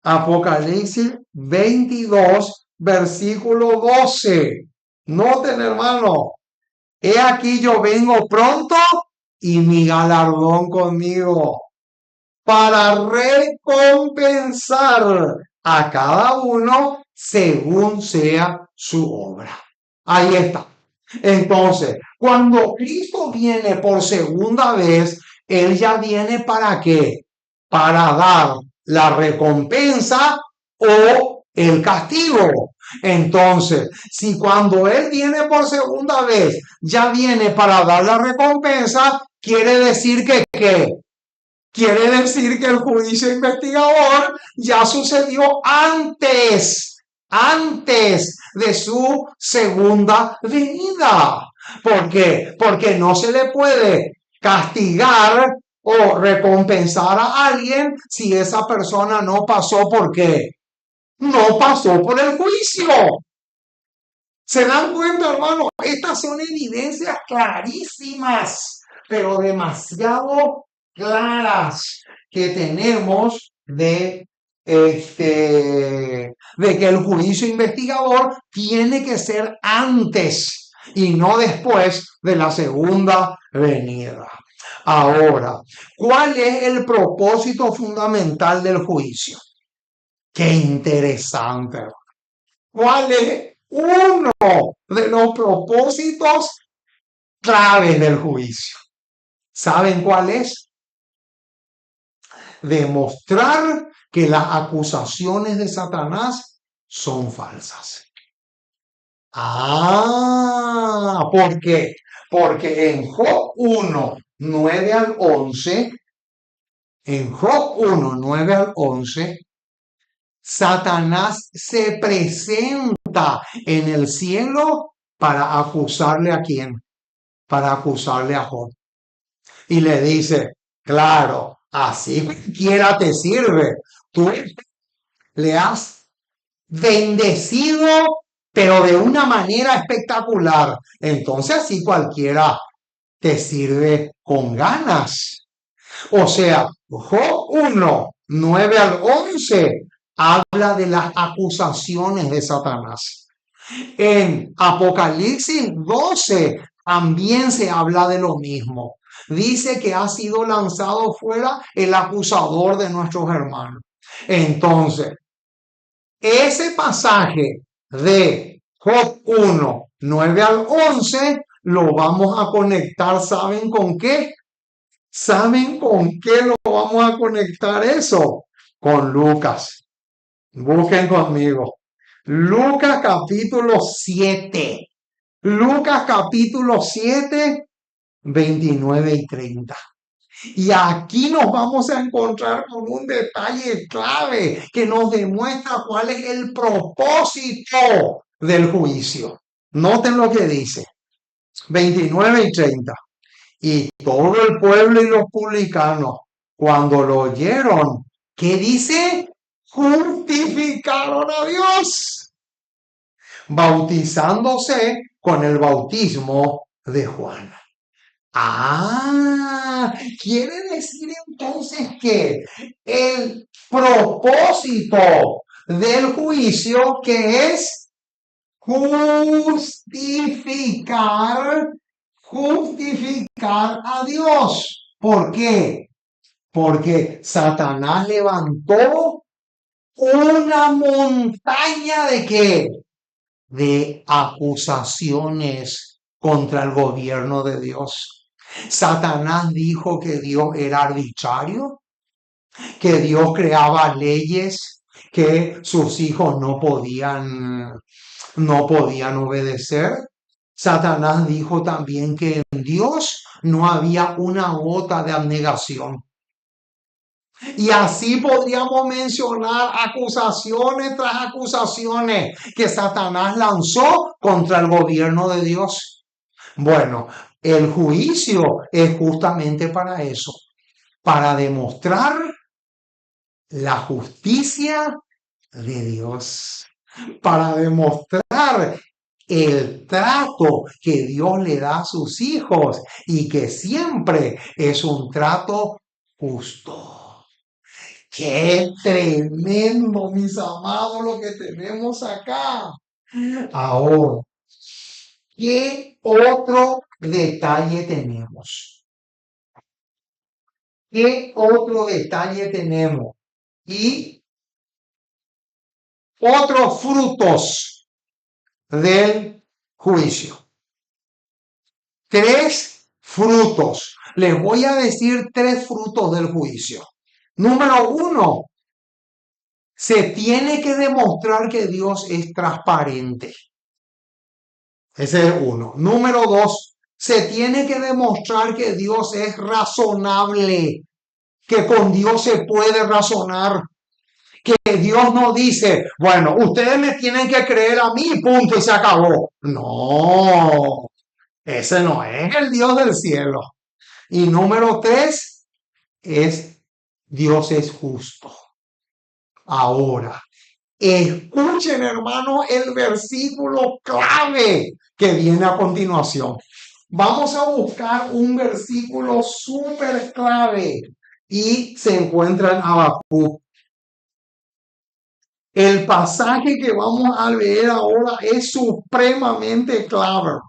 Apocalipsis 22, versículo 12. Noten, hermano, he aquí yo vengo pronto y mi galardón conmigo para recompensar a cada uno según sea su obra. Ahí está. Entonces, cuando Cristo viene por segunda vez, Él ya viene ¿para qué? Para dar la recompensa o el castigo. Entonces, si cuando Él viene por segunda vez, ya viene para dar la recompensa, quiere decir que ¿qué? Quiere decir que el juicio investigador ya sucedió antes de su segunda venida. ¿Por qué? Porque no se le puede castigar o recompensar a alguien si esa persona no pasó por qué. No pasó por el juicio. ¿Se dan cuenta, hermano? Estas son evidencias clarísimas, pero demasiado claras que tenemos de que el juicio investigador tiene que ser antes y no después de la segunda venida. Ahora, ¿cuál es el propósito fundamental del juicio? Qué interesante. ¿Cuál es uno de los propósitos claves del juicio? ¿Saben cuál es? Demostrar que las acusaciones de Satanás son falsas. ¿Por qué? Porque en Job 1, 9 al 11, en Job 1, 9 al 11, Satanás se presenta en el cielo para acusarle a quién, para acusarle a Job. Y le dice, claro, así cualquiera te sirve. Tú le has bendecido, pero de una manera espectacular. Entonces así cualquiera te sirve con ganas. O sea, Job 1, 9 al 11 habla de las acusaciones de Satanás. En Apocalipsis 12 también se habla de lo mismo. Dice que ha sido lanzado fuera el acusador de nuestros hermanos. Entonces, ese pasaje de Job 1, 9 al 11, lo vamos a conectar, ¿saben con qué? ¿Saben con qué lo vamos a conectar eso? Con Lucas. Busquen conmigo. Lucas capítulo 7. Lucas capítulo 7, 29 y 30. Y aquí nos vamos a encontrar con un detalle clave que nos demuestra cuál es el propósito del juicio. Noten lo que dice. 29 y 30. Y todo el pueblo y los publicanos, cuando lo oyeron, ¿qué dice? Justificaron a Dios, bautizándose con el bautismo de Juan. Quiere decir entonces que el propósito del juicio, que es justificar a Dios. ¿Por qué? Porque Satanás levantó una montaña de ¿qué? De acusaciones contra el gobierno de Dios. Satanás dijo que Dios era arbitrario, que Dios creaba leyes que sus hijos no podían obedecer. Satanás dijo también que en Dios no había una gota de abnegación. Y así podríamos mencionar acusaciones tras acusaciones que Satanás lanzó contra el gobierno de Dios. Bueno, el juicio es justamente para eso, para demostrar la justicia de Dios, para demostrar el trato que Dios le da a sus hijos y que siempre es un trato justo. Qué tremendo, mis amados, lo que tenemos acá. Ahora, ¿qué otro detalle tenemos? ¿Qué otro detalle tenemos? Y otros frutos del juicio. 3 frutos. Les voy a decir 3 frutos del juicio. Número 1, se tiene que demostrar que Dios es transparente. Ese es uno. Número 2, se tiene que demostrar que Dios es razonable, que con Dios se puede razonar, que Dios no dice, bueno, ustedes me tienen que creer a mí, punto, y se acabó. No, ese no es el Dios del cielo. Y número 3 es Dios es justo. Ahora, escuchen, hermano, el versículo clave que viene a continuación. Vamos a buscar un versículo súper clave y se encuentra en Habacuc. El pasaje que vamos a leer ahora es supremamente clave.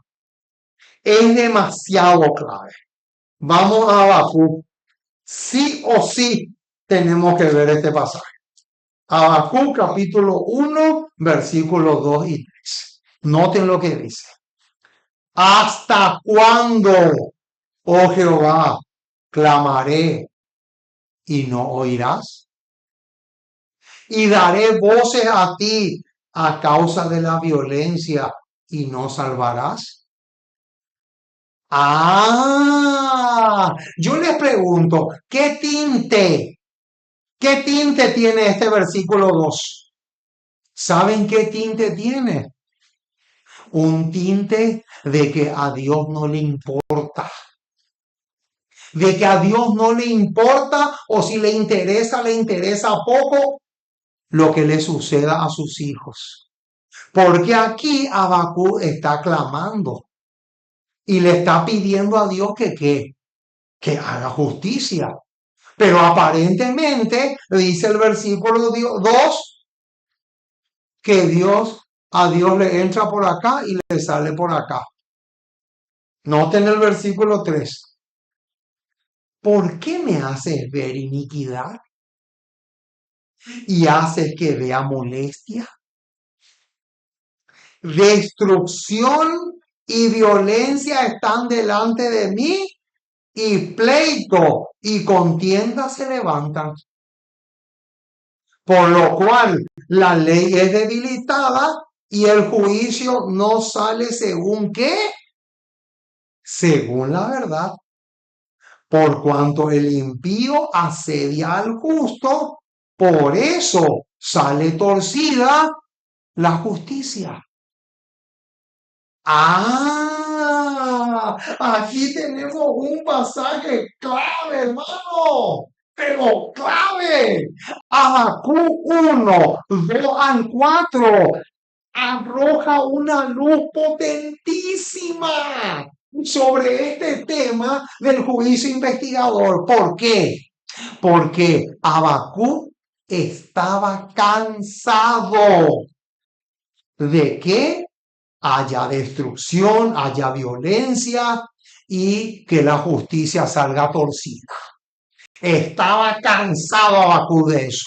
Es demasiado clave. Vamos a Habacuc. Sí o sí tenemos que ver este pasaje. Habacuc capítulo 1, versículos 2 y 3. Noten lo que dice. ¿Hasta cuándo, oh Jehová, clamaré y no oirás? Y daré voces a ti a causa de la violencia y no salvarás. Yo les pregunto, ¿qué tinte tiene este versículo 2? ¿Saben qué tinte tiene? Un tinte de que a Dios no le importa. De que a Dios no le importa, o si le interesa poco lo que le suceda a sus hijos. Porque aquí Habacuc está clamando y le está pidiendo a Dios que haga justicia. Pero aparentemente dice el versículo 2 que a Dios le entra por acá y le sale por acá. Noten el versículo 3. ¿Por qué me haces ver iniquidad y haces que vea molestia? Destrucción y violencia están delante de mí, y pleito y contienda se levantan. Por lo cual la ley es debilitada y el juicio no sale según qué, según la verdad. Por cuanto el impío asedia al justo, por eso sale torcida la justicia. Aquí tenemos un pasaje clave, hermano, pero clave. Habacuc 1, 2 al 4 arroja una luz potentísima sobre este tema del juicio investigador. ¿Por qué? Porque Habacuc estaba cansado de que haya destrucción, haya violencia y que la justicia salga torcida. Estaba cansado Habacuc de eso.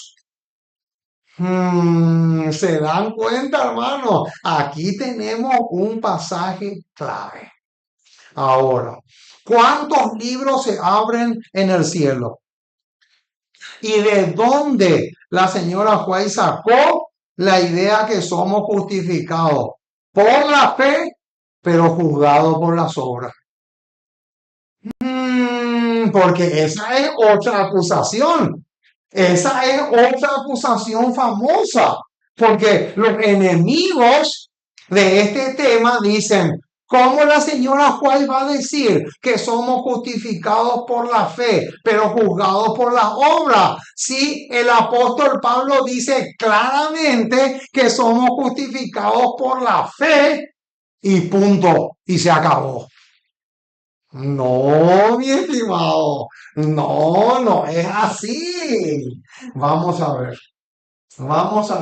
¿Se dan cuenta, hermano? Aquí tenemos un pasaje clave. Ahora, ¿cuántos libros se abren en el cielo? ¿Y de dónde la señora White sacó la idea que somos justificados por la fe, pero juzgados por las obras? Porque esa es otra acusación. Esa es otra acusación famosa. Porque los enemigos de este tema dicen, ¿cómo la señora White va a decir que somos justificados por la fe, pero juzgados por las obras? Si el apóstol Pablo dice claramente que somos justificados por la fe y punto, y se acabó. No, mi estimado, no, no es así. Vamos a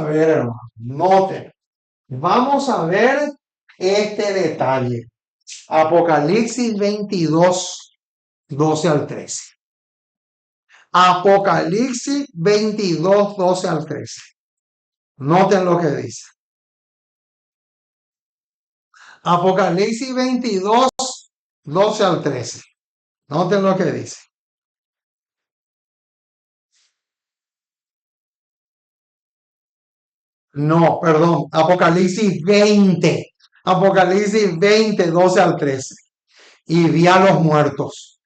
ver, hermano, noten, vamos a ver este detalle. Apocalipsis 22, 12 al 13. Apocalipsis 22, 12 al 13. Noten lo que dice. Apocalipsis 22, 12 al 13. Noten lo que dice. No, perdón, Apocalipsis 20. Apocalipsis 20, 12 al 13. Y vi a los muertos,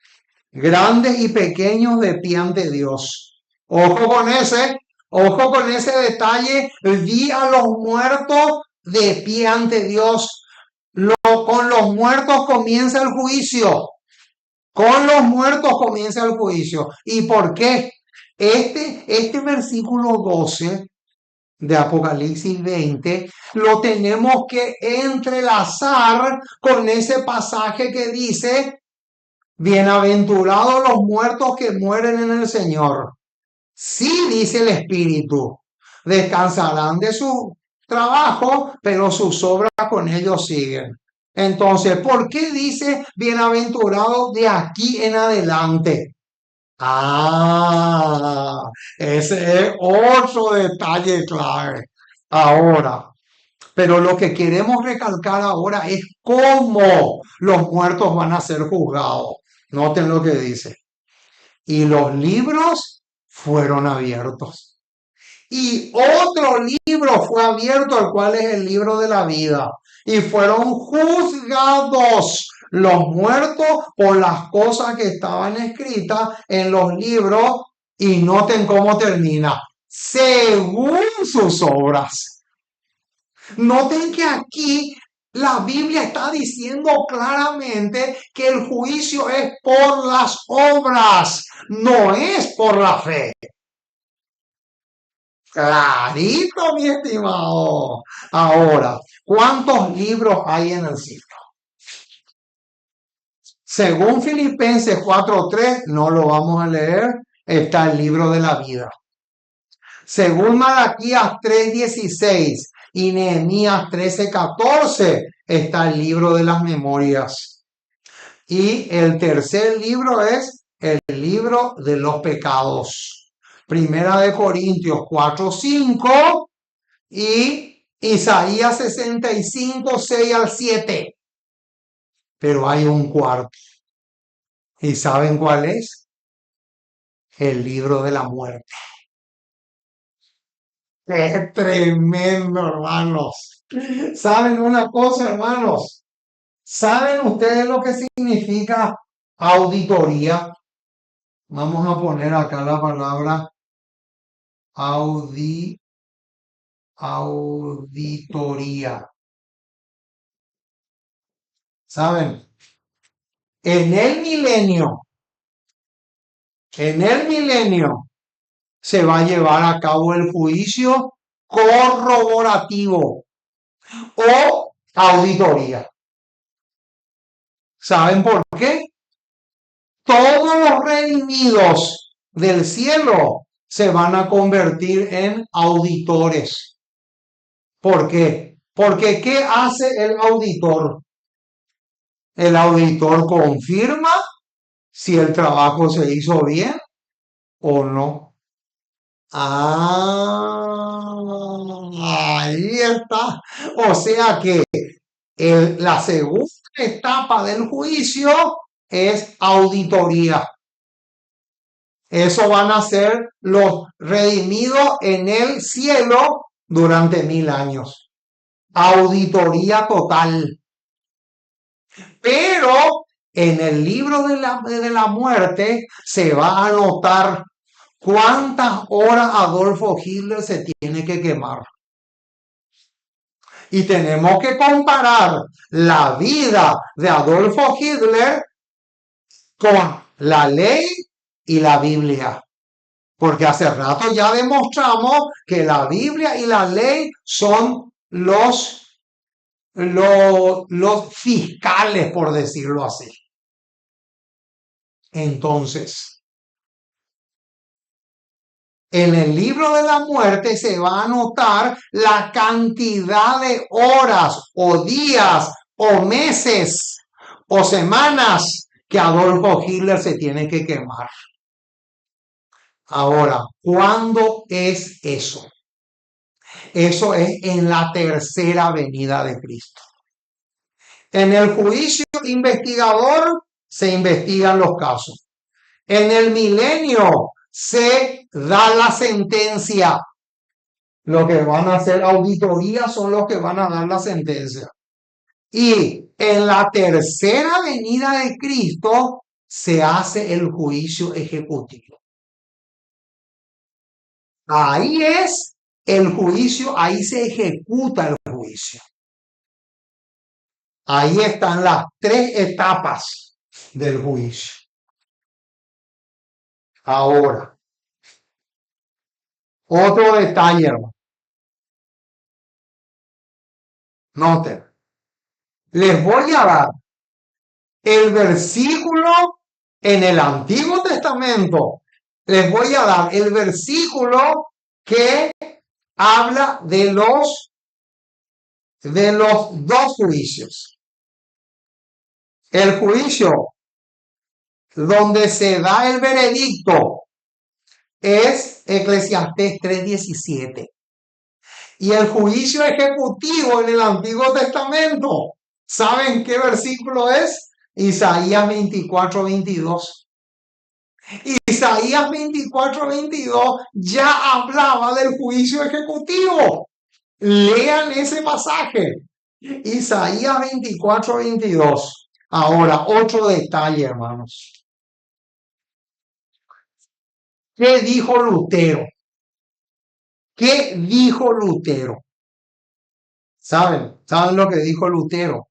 grandes y pequeños, de pie ante Dios. Ojo con ese detalle. Vi a los muertos de pie ante Dios. Con los muertos comienza el juicio. Con los muertos comienza el juicio. ¿Y por qué? Este versículo 12 de Apocalipsis 20 lo tenemos que entrelazar con ese pasaje que dice, bienaventurados los muertos que mueren en el Señor. Sí, dice el Espíritu, descansarán de su trabajo, pero sus obras con ellos siguen. Entonces, ¿por qué dice bienaventurados de aquí en adelante? Ese es otro detalle clave. Ahora, pero lo que queremos recalcar ahora es cómo los muertos van a ser juzgados. Noten lo que dice. Y los libros fueron abiertos. Y otro libro fue abierto, el cual es el libro de la vida. Y fueron juzgados los muertos por las cosas que estaban escritas en los libros. Y noten cómo termina. Según sus obras. Noten que aquí la Biblia está diciendo claramente que el juicio es por las obras, no es por la fe. Clarito, mi estimado. Ahora, ¿cuántos libros hay en el cielo? Según Filipenses 4:3, no lo vamos a leer, está el libro de la vida. Según Malaquías 3:16 y Nehemías 13:14, está el libro de las memorias. Y el tercer libro es el libro de los pecados. Primera de Corintios 4:5 y Isaías 65, 6 al 7. Pero hay un cuarto. ¿Y saben cuál es? El libro de la muerte. ¡Qué tremendo, hermanos! ¿Saben una cosa, hermanos? ¿Saben ustedes lo que significa auditoría? Vamos a poner acá la palabra auditoría. ¿Saben? En el milenio se va a llevar a cabo el juicio corroborativo o auditoría. ¿Saben por qué? Todos los redimidos del cielo se van a convertir en auditores. ¿Por qué? Porque ¿qué hace el auditor? El auditor confirma si el trabajo se hizo bien o no. Ahí está. O sea que la segunda etapa del juicio es auditoría. Eso van a ser los redimidos en el cielo durante 1000 años. Auditoría total. Pero en el libro de la muerte se va a anotar cuántas horas Adolfo Hitler se tiene que quemar. Y tenemos que comparar la vida de Adolfo Hitler con la ley y la Biblia. Porque hace rato ya demostramos que la Biblia y la ley son los fiscales, por decirlo así. Entonces, en el libro de la muerte se va a anotar la cantidad de horas o días o meses o semanas que Adolfo Hitler se tiene que quemar. Ahora, ¿cuándo es eso? Eso es en la tercera venida de Cristo. En el juicio investigador se investigan los casos. En el milenio se da la sentencia. Los que van a hacer auditoría son los que van a dar la sentencia. Y en la tercera venida de Cristo se hace el juicio ejecutivo. Ahí es el juicio, ahí se ejecuta el juicio. Ahí están las 3 etapas del juicio. Ahora, otro detalle, hermano. Noten, les voy a dar el versículo en el Antiguo Testamento. Les voy a dar el versículo que habla de los 2 juicios. El juicio donde se da el veredicto es Eclesiastés 3:17. Y el juicio ejecutivo en el Antiguo Testamento, ¿saben qué versículo es? Isaías 24:22. Isaías 24:22 ya hablaba del juicio ejecutivo. Lean ese pasaje. Isaías 24:22. Ahora, otro detalle, hermanos. ¿Qué dijo Lutero? ¿Qué dijo Lutero? ¿Saben? ¿Saben lo que dijo Lutero?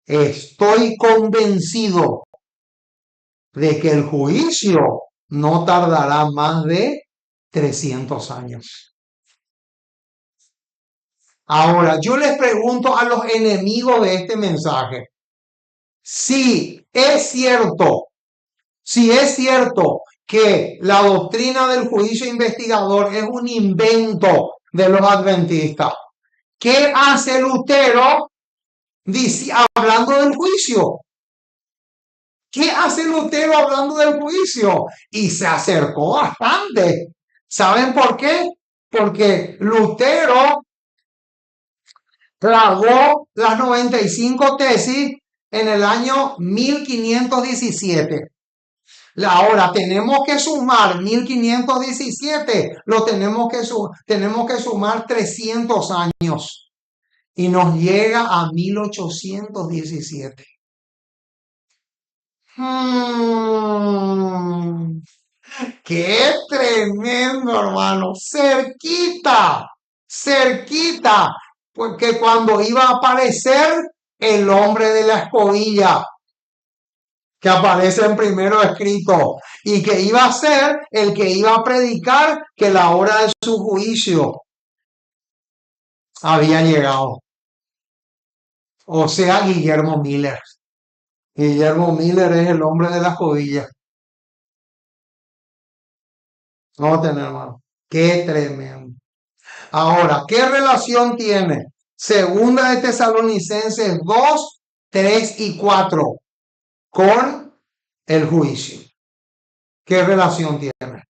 Estoy convencido de que el juicio no tardará más de 300 años. Ahora, yo les pregunto a los enemigos de este mensaje, si es cierto que la doctrina del juicio investigador es un invento de los adventistas, ¿qué hace Lutero hablando del juicio? ¿Qué hace Lutero hablando del juicio? Y se acercó bastante. ¿Saben por qué? Porque Lutero tragó las 95 tesis en el año 1517. Ahora tenemos que sumar 1517, tenemos que sumar 300 años y nos llega a 1817. ¡Qué tremendo, hermano! Cerquita, porque cuando iba a aparecer el hombre de la escobilla, que aparece en primero escrito, y que iba a ser el que iba a predicar que la hora de su juicio había llegado. O sea, Guillermo Miller. Guillermo Miller es el hombre de la escobilla. No tener hermano. Qué tremendo. Ahora, ¿qué relación tiene Segunda de Tesalonicenses 2, 3 y 4 con el juicio? ¿Qué relación tiene?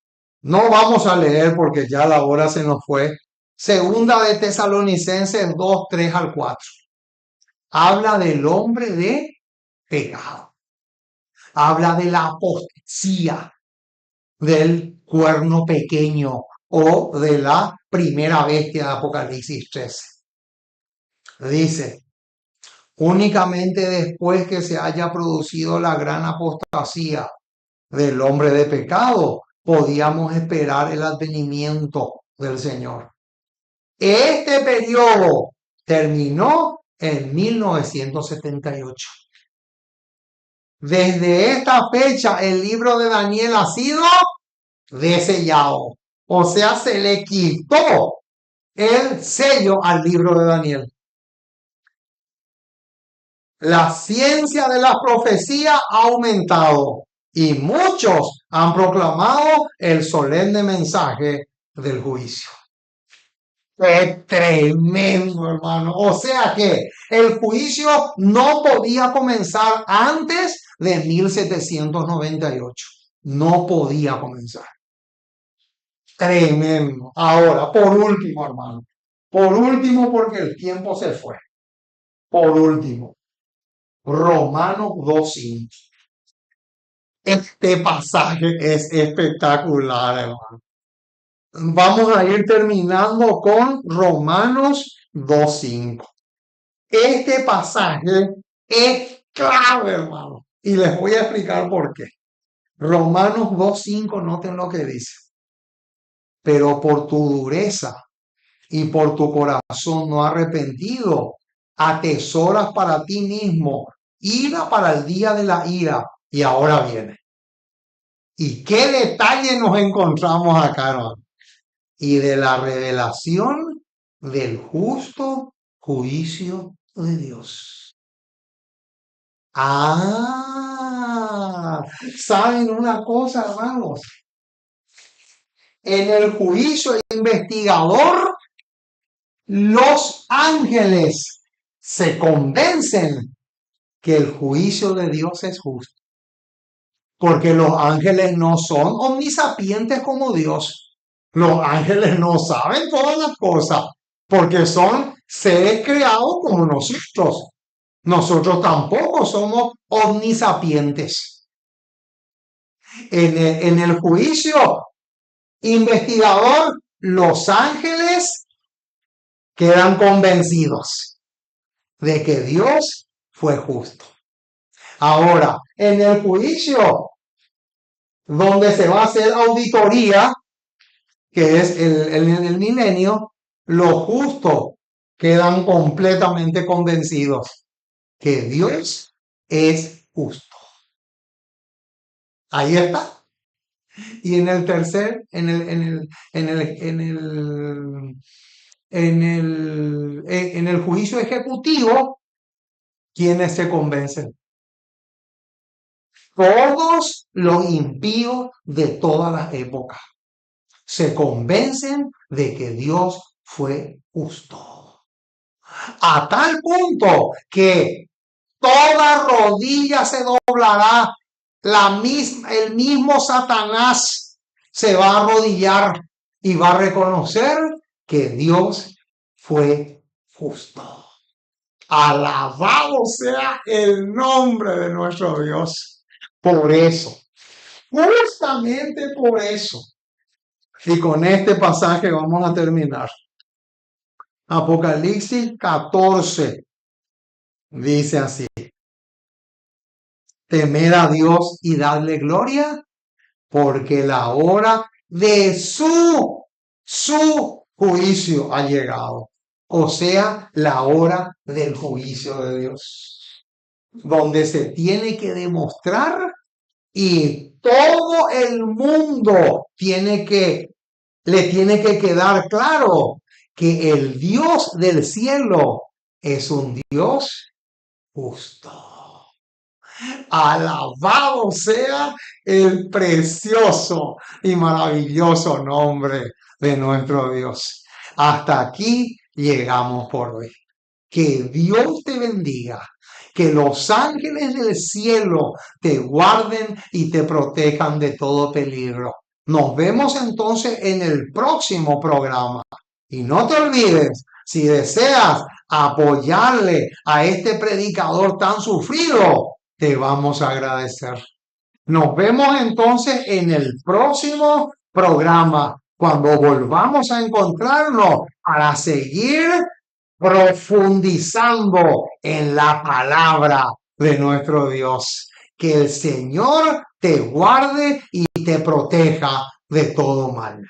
No vamos a leer porque ya la hora se nos fue. Segunda de Tesalonicenses 2, 3 al 4. Habla del hombre de pecado. Habla de la apostasía, del cuerno pequeño o de la primera bestia de Apocalipsis 13. Dice, únicamente después que se haya producido la gran apostasía del hombre de pecado, podíamos esperar el advenimiento del Señor. Este periodo terminó en 1978. Desde esta fecha, el libro de Daniel ha sido desellado. O sea, se le quitó el sello al libro de Daniel. La ciencia de la profecía ha aumentado y muchos han proclamado el solemne mensaje del juicio. ¡Qué tremendo, hermano! O sea que el juicio no podía comenzar antes de 1798. No podía comenzar. Tremendo. Ahora, por último, hermano. Por último, porque el tiempo se fue. Por último, Romanos 2:5. Este pasaje es espectacular, hermano. Vamos a ir terminando con Romanos 2:5. Este pasaje es clave, hermano. Y les voy a explicar por qué. Romanos 2:5, noten lo que dice. Pero por tu dureza y por tu corazón no arrepentido, atesoras para ti mismo ira para el día de la ira. Y ahora viene. ¿Y qué detalle nos encontramos acá, hermano? Y de la revelación del justo juicio de Dios. Ah, ¿saben una cosa, hermanos? En el juicio investigador, los ángeles se convencen que el juicio de Dios es justo. Porque los ángeles no son omnisapientes como Dios. Los ángeles no saben todas las cosas porque son seres creados como nosotros. Nosotros tampoco somos omnisapientes. En el juicio investigador, los ángeles quedan convencidos de que Dios fue justo. Ahora, en el juicio donde se va a hacer auditoría, que es el milenio, los justos quedan completamente convencidos que Dios es justo. Ahí está. Y en el tercer, en el juicio ejecutivo, ¿quiénes se convencen? Todos los impíos de todas las épocas se convencen de que Dios fue justo. A tal punto que toda rodilla se doblará, el mismo Satanás se va a arrodillar y va a reconocer que Dios fue justo. Alabado sea el nombre de nuestro Dios. Por eso, justamente por eso. Y con este pasaje vamos a terminar. Apocalipsis 14 dice así: temed a Dios y dadle gloria, porque la hora de su juicio ha llegado. O sea, la hora del juicio de Dios, donde se tiene que demostrar y todo el mundo le tiene que quedar claro que el Dios del cielo es un Dios justo. Alabado sea el precioso y maravilloso nombre de nuestro Dios. Hasta aquí llegamos por hoy. Que Dios te bendiga. Que los ángeles del cielo te guarden y te protejan de todo peligro. Nos vemos entonces en el próximo programa. Y no te olvides, si deseas apoyarle a este predicador tan sufrido, te vamos a agradecer. Nos vemos entonces en el próximo programa, cuando volvamos a encontrarnos para seguir profundizando en la palabra de nuestro Dios. Que el Señor te guarde y te proteja de todo mal.